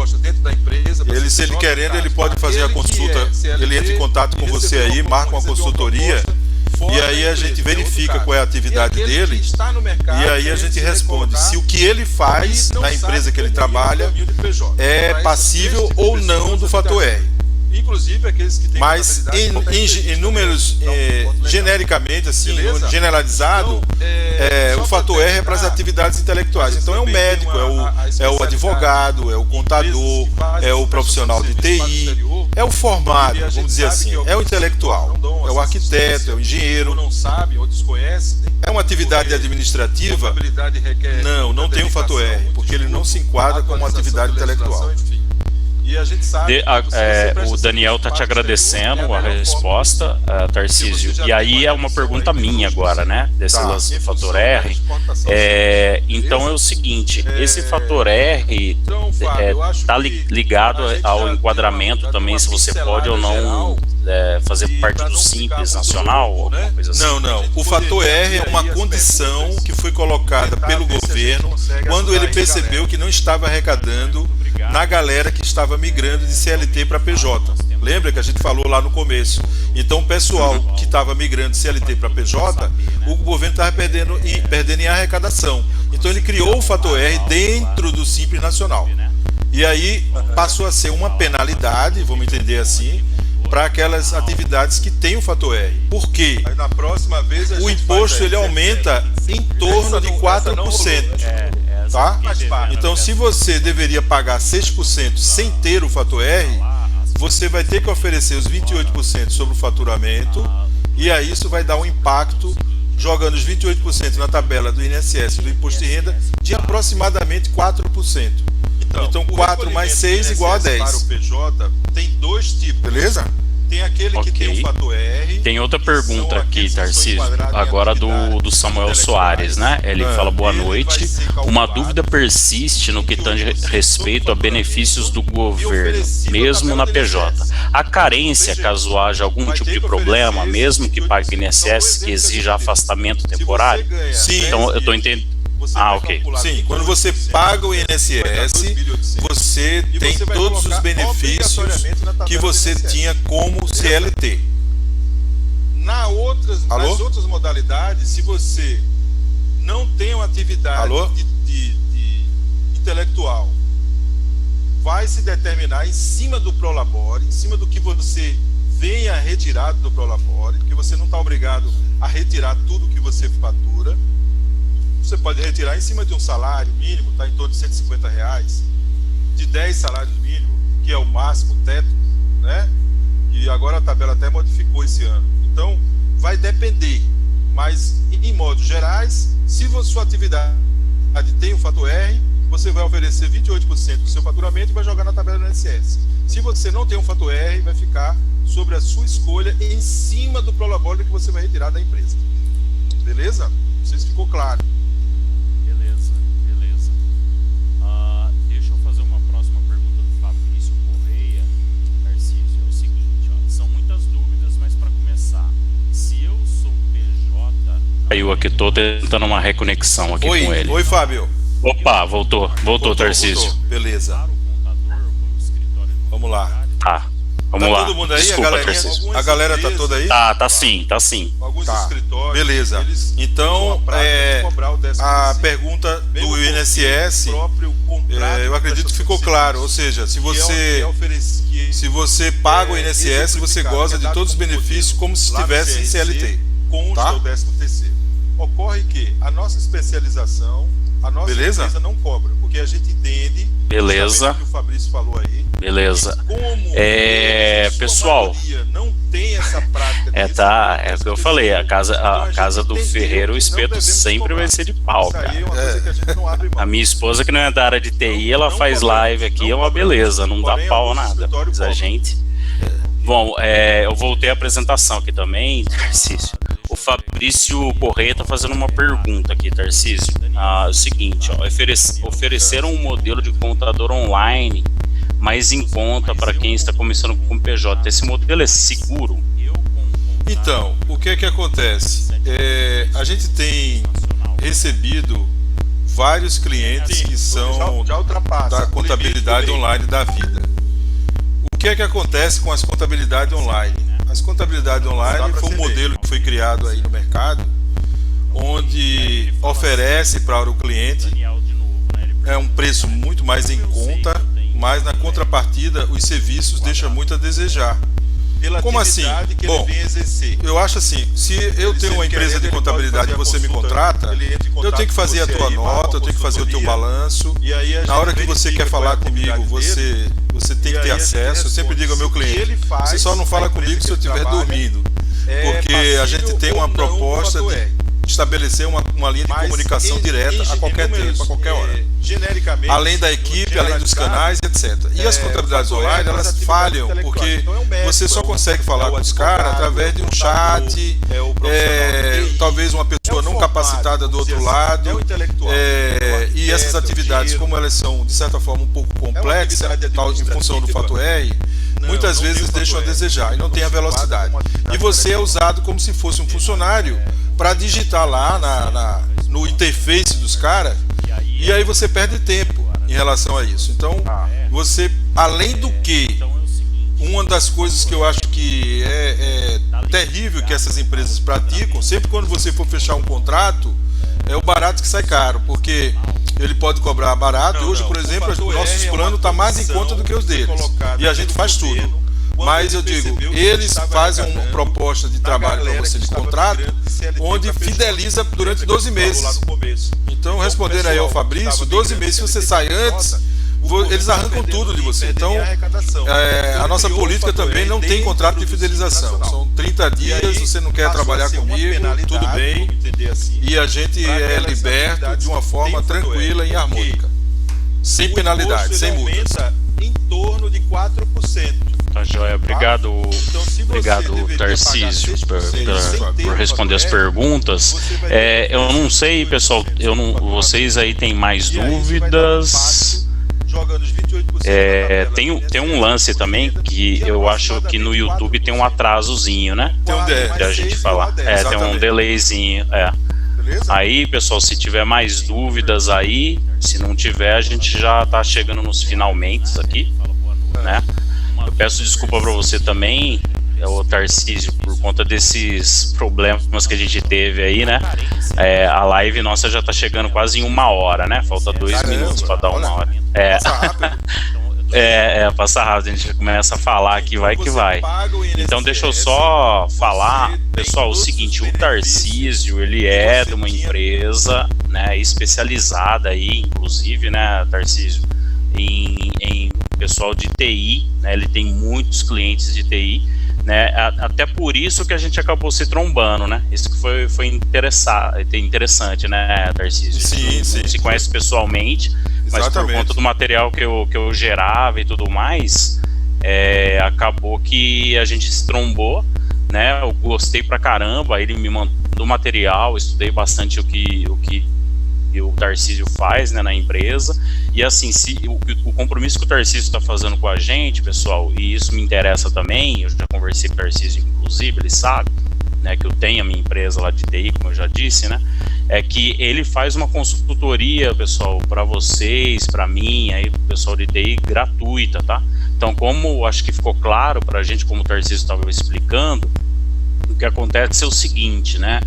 Ele, se ele querendo, ele pode fazer a consulta, ele entra em contato com você aí, marca uma consultoria, e aí a gente verifica qual é a atividade dele, e aí a gente responde se o que ele faz na empresa que ele trabalha é passível ou não do fator R. Inclusive aqueles que têm, mas em números genericamente, assim, generalizado, o fator R é para as atividades intelectuais. Então é o médico, é o advogado, é o contador, é o profissional de TI, é o formado, vamos dizer assim, é o intelectual, é o arquiteto, é o engenheiro. É uma atividade administrativa? Não tem o fator R, porque ele não se enquadra como uma atividade intelectual. E a gente sabe o Daniel está te agradecendo a resposta, Tarcísio. E aí é uma pergunta minha agora, né? Desse lance do fator R. Então é o seguinte: esse fator R está ligado ao enquadramento também, se você pode ou não fazer parte do Simples Nacional, alguma coisa assim? Não. O fator R é uma condição que foi colocada pelo governo quando ele percebeu que não estava arrecadando na galera que estava migrando de CLT para PJ. Lembra que a gente falou lá no começo? Então o pessoal que estava migrando de CLT para PJ, o governo estava perdendo em arrecadação. Então ele criou o fator R dentro do Simples Nacional. E aí passou a ser uma penalidade, vamos entender assim, para aquelas atividades que têm o fator R. Por quê? O imposto ele aumenta em torno de 4%. Tá? Então, se você deveria pagar 6% sem ter o fator R, você vai ter que oferecer os 28% sobre o faturamento, e aí isso vai dar um impacto, jogando os 28% na tabela do INSS e do Imposto de Renda, de aproximadamente 4%. Então 4 mais 6 igual a 10. Para o PJ tem dois tipos. Beleza? Tem aquele que tem o fator R. Tem outra pergunta aqui, Tarcísio, agora do Samuel Soares, né? Ele fala: boa noite. Uma dúvida persiste no que tange respeito a benefícios do governo, mesmo na PJ. A carência, caso haja algum tipo de problema, mesmo que pague INSS, que exija afastamento temporário? Sim. Então eu estou entendendo. Ok. Sim, quando você paga o INSS, você tem todos os benefícios que você tinha como CLT. Nas outras modalidades, se você não tem uma atividade de intelectual, vai se determinar em cima do Prolabore, em cima do que você venha retirado do Prolabore, porque você não está obrigado a retirar tudo que você fatura. Você pode retirar em cima de um salário mínimo, está em torno de R$150, de 10 salários mínimos, que é o máximo, teto, né? E agora a tabela até modificou esse ano. Então, vai depender. Mas, em modos gerais, se sua atividade tem o fator R, você vai oferecer 28% do seu faturamento e vai jogar na tabela do INSS. Se você não tem um fator R, vai ficar sobre a sua escolha em cima do Prolabore que você vai retirar da empresa. Beleza? Não sei se ficou claro. Deixa eu fazer uma próxima pergunta do Fabrício Correia. Tarcísio, é o seguinte, são muitas dúvidas, mas para começar, se eu sou PJ... Eu aqui estou tentando uma reconexão aqui com ele. Oi, Fábio. Opa, voltou, Tarcísio. Beleza. Vamos lá. Vamos lá. Todo mundo aí? Desculpa, a galera tá toda aí? Tá sim. Alguns escritórios. Beleza. Então, a pergunta do INSS, eu acredito que ficou claro. Ou seja, se você paga o INSS, você goza de todos os benefícios como se estivesse em CLT. Com o seu 13º. Ocorre que a nossa especialização, a nossa empresa não cobra, porque a gente entende. Beleza. O que o Fabrício falou aí. Beleza. Como pessoal, não tem essa prática. É o que eu falei, a casa do ferreiro, o espeto sempre vai ser de pau, cara. A minha esposa, que não é da área de TI, ela faz live aqui, é uma beleza, não dá pau nada. Mas a gente... Bom, eu voltei a apresentação aqui também, Tarcísio. Fabrício Correia está fazendo uma pergunta aqui, Tarcísio. É o seguinte, ó, ofereceram um modelo de contador online mais em conta para quem está começando com PJ. Esse modelo é seguro? Então, o que é que acontece? A gente tem recebido vários clientes que são da contabilidade online da vida. O que é que acontece com as contabilidades online? As contabilidades online foi um modelo que foi criado aí no mercado, onde oferece para o cliente um preço muito mais em conta, mas na contrapartida os serviços deixam muito a desejar. Como assim? Bom, eu acho assim, se eu tenho uma empresa de contabilidade e você me contrata, eu tenho que fazer a tua nota, eu tenho que fazer o teu balanço. Na hora que você quer falar comigo, você tem que ter acesso. Eu sempre digo ao meu cliente, você só não fala comigo se eu estiver dormindo, porque a gente tem uma proposta de estabelecer uma linha de comunicação direta a qualquer tempo, a qualquer hora. Além da equipe, além dos canais, etc. E as contabilidades online, elas falham, porque você só consegue falar com os caras através de um chat, talvez uma pessoa não capacitada do outro lado, e essas atividades, como elas são, de certa forma, um pouco complexas, em função do fator R, muitas vezes deixam a desejar e não tem a velocidade. E você é usado como se fosse um funcionário para digitar lá no interface dos caras, e aí você perde tempo em relação a isso. Então, você, além do que, uma das coisas que eu acho que é terrível que essas empresas praticam, sempre quando você for fechar um contrato, é o barato que sai caro, porque ele pode cobrar barato. Hoje, por exemplo, os nossos planos estão mais em conta do que os deles, e a gente faz tudo. Mas eu digo, eles fazem uma proposta de trabalho para você de contrato, onde fideliza durante 12 meses. Então, respondendo aí ao Fabrício, 12 meses, se você sai antes, eles arrancam tudo de você. Então, a nossa política também não tem contrato de fidelização. São 30 dias, você não quer trabalhar comigo, tudo bem. E a gente é liberto de uma forma tranquila e harmônica. Sem penalidade, sem multas. Em torno de 4%. Tá joia, obrigado, obrigado Tarcísio por responder as perguntas. Eu não sei, pessoal, vocês aí têm mais dúvidas? Tem um lance também que eu acho que no YouTube tem um atrasozinho, né? Tem um delay. Pra gente falar. Tem um delayzinho. Aí, pessoal, se tiver mais dúvidas aí, se não tiver, a gente já tá chegando nos finalmente aqui, né? Eu peço desculpa para você também, o Tarcísio, por conta desses problemas que a gente teve aí, né? A live nossa já tá chegando quase em 1 hora, né? Falta 2 minutos para dar 1 hora. Passa rápido, a gente começa a falar que vai que vai. Então deixa eu só falar, pessoal, o seguinte, o Tarcísio, ele é de uma empresa, né, especializada aí, inclusive, né, Tarcísio, em pessoal de TI, né, ele tem muitos clientes de TI, né, até por isso que a gente acabou se trombando, né, isso que foi interessante, né, Tarcísio? Sim. Não se conhece pessoalmente, mas por conta do material que eu gerava e tudo mais, acabou que a gente se trombou, né, eu gostei pra caramba, ele me mandou material, estudei bastante o que o Tarcísio faz, né, na empresa, e assim, o compromisso que o Tarcísio está fazendo com a gente, pessoal, e isso me interessa também, eu já conversei com o Tarcísio, inclusive, ele sabe, né, que eu tenho a minha empresa lá de TI, como eu já disse, né, é que ele faz uma consultoria, pessoal, para vocês, para mim, aí, pessoal de TI, gratuita, tá? Então, como acho que ficou claro para a gente, como o Tarcísio estava explicando, o que acontece é o seguinte, né,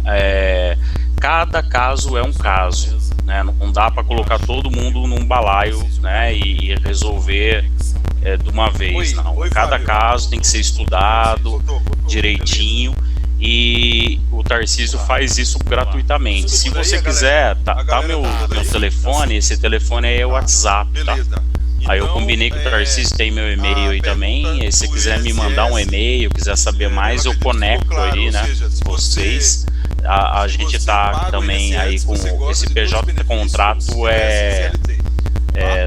cada caso é um caso, né? Não dá para colocar todo mundo num balaio, né, e resolver de uma vez, não. Cada caso tem que ser estudado direitinho, e o Tarcísio faz isso gratuitamente. Se você quiser, tá meu telefone, esse telefone é o WhatsApp, tá? Aí eu combinei com o Tarcísio, tem meu e-mail aí também, e se quiser me mandar um e-mail, quiser saber mais, eu conecto aí, né, vocês. A gente tá também aí com esse PJ contrato,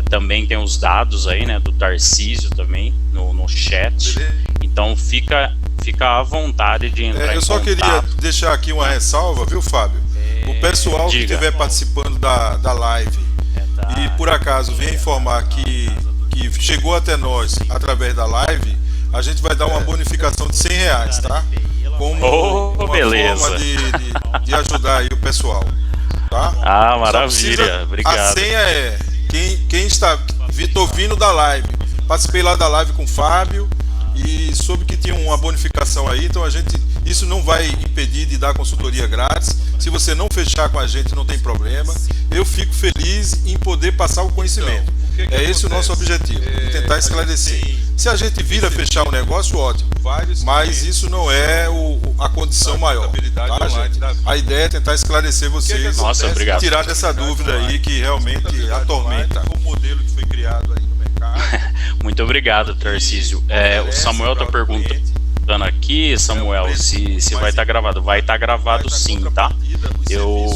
também tem os dados aí, né, do Tarcísio também no chat. Então fica fica à vontade de entrar em contato. Eu só queria deixar aqui uma ressalva, viu, Fábio? O pessoal que estiver participando da live e por acaso venha informar que chegou até nós através da live, a gente vai dar uma bonificação de R$100, tá? Como uma forma de ajudar aí o pessoal, tá? Ah, maravilha, obrigado. A senha é, quem está vindo da live, participei lá da live com o Fábio e soube que tinha uma bonificação aí, então isso não vai impedir de dar consultoria grátis. Se você não fechar com a gente, não tem problema. Eu fico feliz em poder passar o conhecimento. É esse o nosso objetivo, tentar esclarecer. Se a gente vir a fechar o negócio, ótimo. Mas isso não é a condição maior, tá, gente? A ideia é tentar esclarecer vocês, tirar dessa dúvida aí que realmente atormenta. O modelo que foi criado aí no mercado. Muito obrigado, Tarcísio. O Samuel está perguntando aqui, Samuel, se vai estar gravado. Vai estar gravado sim, tá?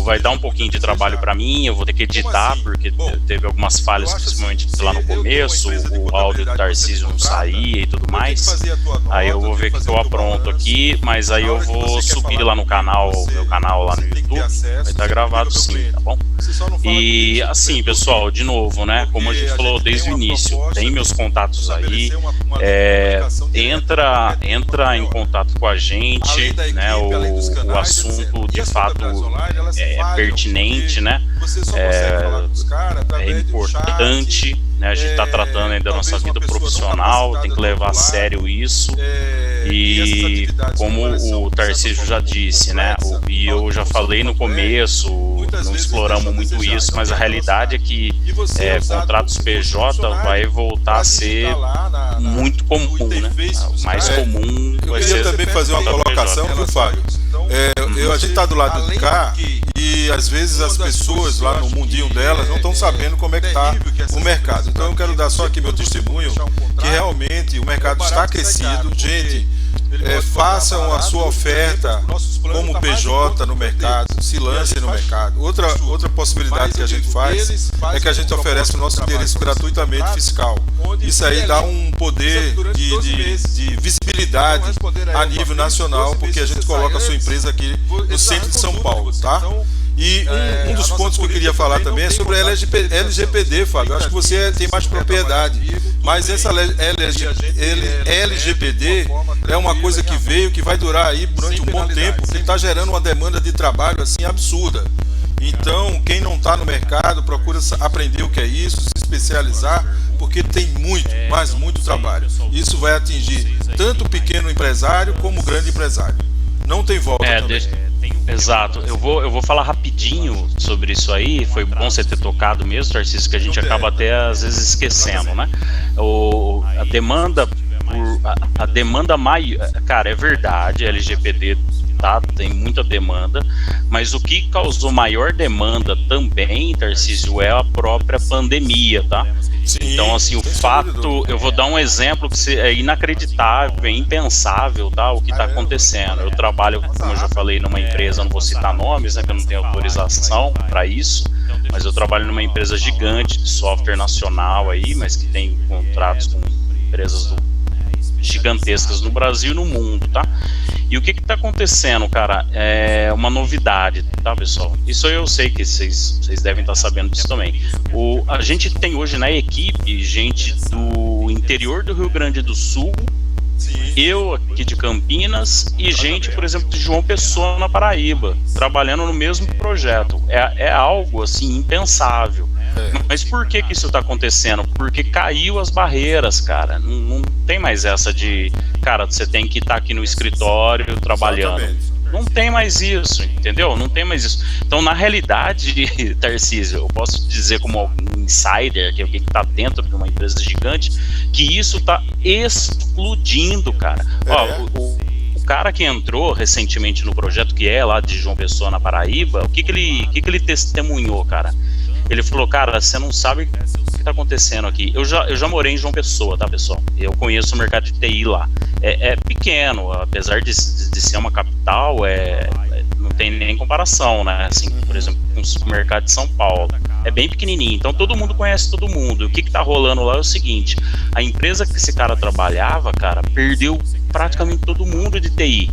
Vai dar um pouquinho de trabalho para mim, eu vou ter que editar, porque teve algumas falhas, principalmente lá no começo, o áudio do Tarcísio não saía e tudo mais. Aí eu vou ver que eu apronto aqui, mas aí eu vou subir lá no canal, meu canal lá no YouTube, vai estar gravado sim, tá bom? E assim, pessoal, de novo, né, como a gente falou desde o início, tem meus contatos aí, entra em contato com a gente, né, o assunto de fato é pertinente, né, é importante, né, a gente está tratando ainda da nossa vida profissional, tem que levar a sério isso, e como o Tarcísio já disse, né, e eu já falei no começo, não exploramos muito isso, mas a realidade é que contratos PJ vai voltar a ser muito comum, né, o mais comum vai ser. Eu queria também fazer uma colocação, viu, Fábio? A gente está do lado de cá e às vezes as pessoas lá no mundinho delas não estão sabendo como é que está o mercado. Então eu quero dar só aqui meu testemunho que realmente o mercado está aquecido. Gente, façam a sua oferta como PJ no mercado, se lancem no mercado. Outra possibilidade que a gente faz é que a gente oferece o nosso endereço gratuitamente fiscal. Isso aí dá um poder de visibilidade a nível nacional, porque a gente coloca a sua empresa aqui no centro de São Paulo, tá? E um dos pontos que eu queria falar também é sobre a LGPD, Fábio. Eu acho que você tem mais propriedade, mas essa LGPD é uma coisa que veio, que vai durar aí durante um bom tempo, que está gerando uma demanda de trabalho assim absurda. Então, quem não está no mercado, procura aprender o que é isso, se especializar, porque tem muito trabalho. Isso vai atingir tanto o pequeno empresário como o grande empresário. Não tem volta também. Exato, eu vou falar rapidinho sobre isso aí. Foi bom você ter tocado mesmo, Tarcísio, que a gente acaba até às vezes esquecendo, né? A demanda maior, cara, é verdade, a LGPD tem muita demanda, mas o que causou maior demanda também, Tarcísio, é a própria pandemia, tá? Sim, então, assim, o fato, eu vou dar um exemplo que é inacreditável, é impensável, tá? O que está acontecendo. Eu trabalho, como eu já falei, numa empresa, não vou citar nomes, né, que eu não tenho autorização para isso, mas eu trabalho numa empresa gigante de software nacional aí, mas que tem contratos com empresas gigantescas no Brasil e no mundo, tá? E o que está acontecendo, cara? É uma novidade, tá, pessoal? Isso eu sei que vocês devem estar sabendo disso também. A gente tem hoje na equipe gente do interior do Rio Grande do Sul, eu aqui de Campinas e gente, por exemplo, de João Pessoa, na Paraíba, trabalhando no mesmo projeto. É algo, assim, impensável. Mas por que isso está acontecendo? Porque caiu as barreiras, cara. Não tem mais essa de, cara, você tem que estar aqui no escritório trabalhando. Exatamente. Não tem mais isso, entendeu? Não tem mais isso. Então, na realidade, Tarcísio, eu posso dizer como um insider, que é alguém que está dentro de uma empresa gigante, que isso está explodindo, cara. Ó, o cara que entrou recentemente no projeto, que é lá de João Pessoa, na Paraíba, o que ele testemunhou, cara? Ele falou, cara, você não sabe o que está acontecendo aqui. Eu já morei em João Pessoa, tá, pessoal? Eu conheço o mercado de TI lá. É pequeno, apesar de ser uma capital, não tem nem comparação, né? Assim, por exemplo, com o mercado de São Paulo. é bem pequenininho, então todo mundo conhece todo mundo. E o que tá rolando lá é o seguinte: a empresa que esse cara trabalhava, cara, perdeu praticamente todo mundo de TI.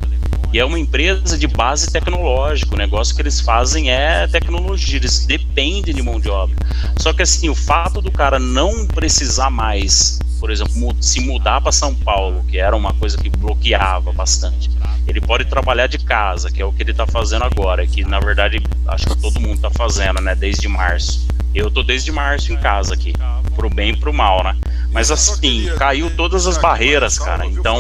E é uma empresa de base tecnológica, o negócio que eles fazem é tecnologia, eles dependem de mão de obra. Só que assim, o fato do cara não precisar mais, por exemplo, se mudar para São Paulo, que era uma coisa que bloqueava bastante, ele pode trabalhar de casa, que é o que ele está fazendo agora, que na verdade acho que todo mundo está fazendo, né, desde março. Eu tô desde março em casa aqui, pro bem e pro mal, né? Mas assim, caiu todas as barreiras, cara, então...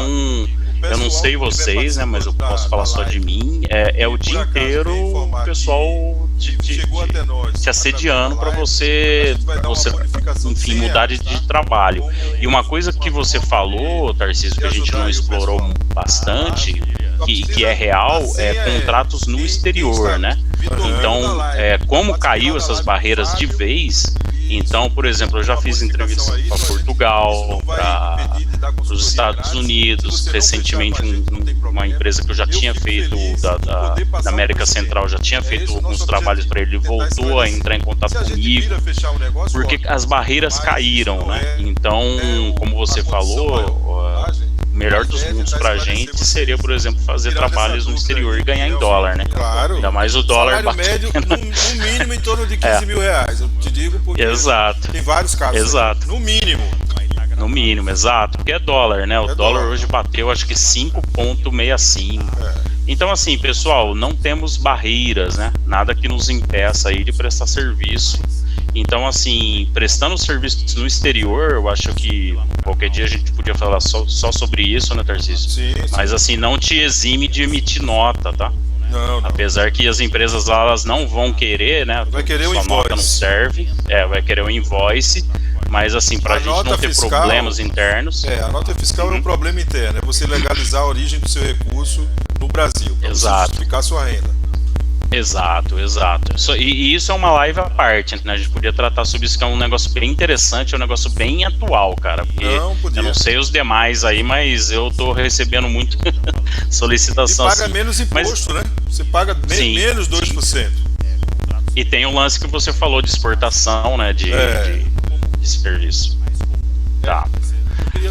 Eu não sei vocês, né, mas eu posso falar só de mim. É o dia inteiro o pessoal te assediando para você, enfim, mudar de trabalho. E uma coisa que você falou, Tarcísio, que a gente não explorou bastante, que é real, é contratos no exterior, né? Então, como caiu essas barreiras de vez... Então, por exemplo, eu já fiz entrevista para Portugal, para os Estados Unidos, recentemente uma empresa que eu já tinha feito, da América Central, já tinha feito alguns trabalhos para ele, voltou a entrar em contato comigo, porque as barreiras caíram, né? Então, como você falou, o melhor dos mundos pra gente seria, por exemplo, fazer trabalhos no exterior e ganhar em dólar, né? Claro. Ainda mais o dólar médio, no mínimo, em torno de 15 mil reais. Eu te digo porque tem vários casos. Exato. No mínimo. No mínimo, exato. Porque é dólar, né? O dólar hoje bateu, acho que 5,65. Então, assim, pessoal, não temos barreiras, né? Nada que nos impeça aí de prestar serviço. Então, assim, prestando serviços no exterior, eu acho que qualquer dia a gente podia falar só sobre isso, né, Tarcísio? Sim. Mas, assim, não te exime de emitir nota, tá? Não. Apesar que as empresas lá, elas não vão querer, né? Vai querer o sua invoice. nota não serve, vai querer o invoice, mas, assim, pra gente não ter problemas internos. A nota fiscal é um problema interno, é você legalizar a origem do seu recurso no Brasil, para você justificar a sua renda. Exato. E isso é uma live à parte, né? A gente podia tratar sobre isso, que é um negócio bem interessante, é um negócio bem atual, cara. Porque eu não sei os demais aí, mas eu tô recebendo muito solicitação. E paga menos imposto, né? Você paga menos 2%. E tem um lance que você falou de exportação, né? De serviço. Tá.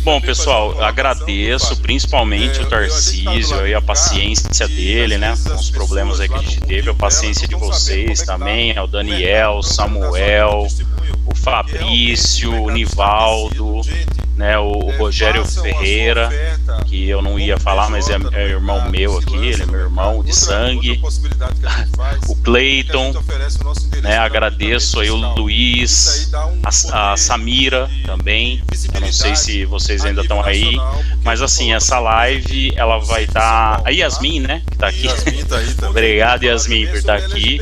Bom, pessoal, agradeço principalmente o Tarcísio e a paciência dele, né? Com os problemas aí que a gente teve, a paciência de vocês também, o Daniel, o Samuel, o Fabrício, o Nivaldo, né? O Rogério Ferreira, que eu não ia falar, mas é irmão meu aqui, ele é meu irmão de sangue. O Cleiton, né? Agradeço aí o Luiz, a Samira também. Eu não sei se vocês ainda estão aí, mas assim, essa live ela vai estar. A Yasmin, né? Que tá aqui. Obrigado, Yasmin, por estar aqui.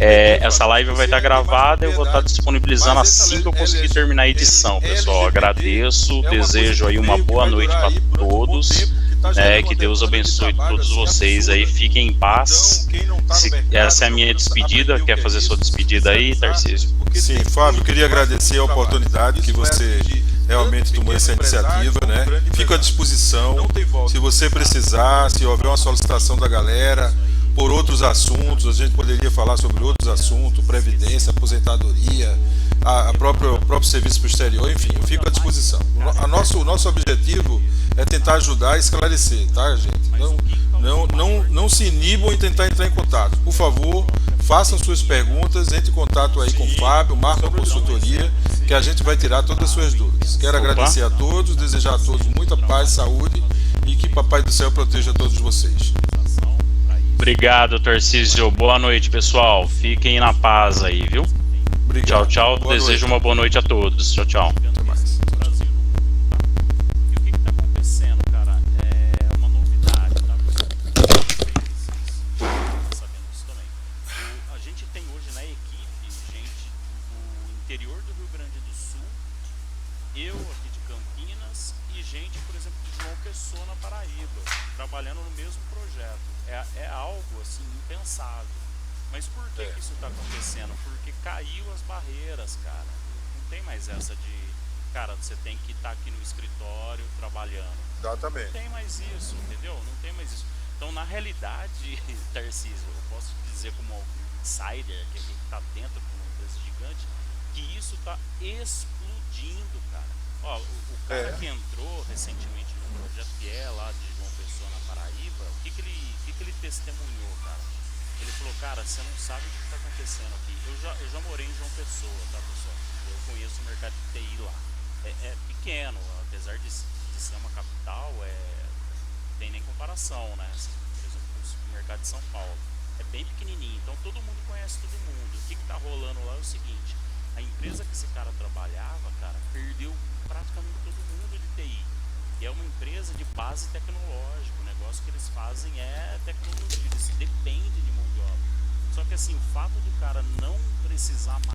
Essa live vai estar gravada, eu vou estar disponibilizando assim que eu conseguir terminar a edição, pessoal. Agradeço, desejo aí uma boa noite para todos. Que Deus abençoe todos vocês aí, fiquem em paz. Essa é a minha despedida. Quer fazer sua despedida aí, Tarcísio? Sim, Fábio, queria agradecer a oportunidade que você realmente tomou essa iniciativa, né? Fico à disposição, se você precisar, se houver uma solicitação da galera por outros assuntos, a gente poderia falar sobre outros assuntos, previdência, aposentadoria, o próprio serviço para o exterior, enfim, eu fico à disposição. O nosso objetivo é tentar ajudar e esclarecer, tá, gente? Não se inibam em tentar entrar em contato. Por favor, façam suas perguntas, entre em contato aí com o Fábio, marca a consultoria, que a gente vai tirar todas as suas dúvidas. Quero agradecer a todos, desejar a todos muita paz, saúde e que Papai do Céu proteja todos vocês. Obrigado, Tarcísio. Boa noite, pessoal. Fiquem na paz aí, viu? Obrigado. Tchau. Desejo uma boa noite a todos. Tchau. Até mais. E o que está acontecendo, cara? É uma novidade, tá? Sabendo disso também. A gente tem hoje na equipe gente do interior do Rio Grande do Sul, eu aqui de Campinas e gente, por exemplo, de João Pessoa, na Paraíba, trabalhando no mesmo projeto. É algo assim impensável. Mas por que isso está acontecendo? Porque caiu as barreiras, cara. Não tem mais essa de, cara, você tem que estar aqui no escritório trabalhando. Exatamente. Não tem mais isso, entendeu? Não tem mais isso. Então, na realidade, Tarcísio, eu posso dizer como insider, que a gente está dentro de uma empresa gigante, que isso está explodindo, cara. Ó, o cara que entrou recentemente no projeto, que é lá de João Pessoa, na Paraíba, o que ele testemunhou, cara? Ele falou, cara, você não sabe o que está acontecendo aqui. Eu já morei em João Pessoa, tá, pessoal? Eu conheço o mercado de TI lá. É pequeno, apesar de ser uma capital, tem nem comparação, né? Assim, por exemplo, o mercado de São Paulo é bem pequenininho, então todo mundo conhece todo mundo. O que tá rolando lá é o seguinte: a empresa que esse cara trabalhava, cara, perdeu praticamente todo mundo de TI. E é uma empresa de base tecnológica. O negócio que eles fazem é tecnologia, eles dependem de mão de obra. Só que assim, o fato do cara não precisar mais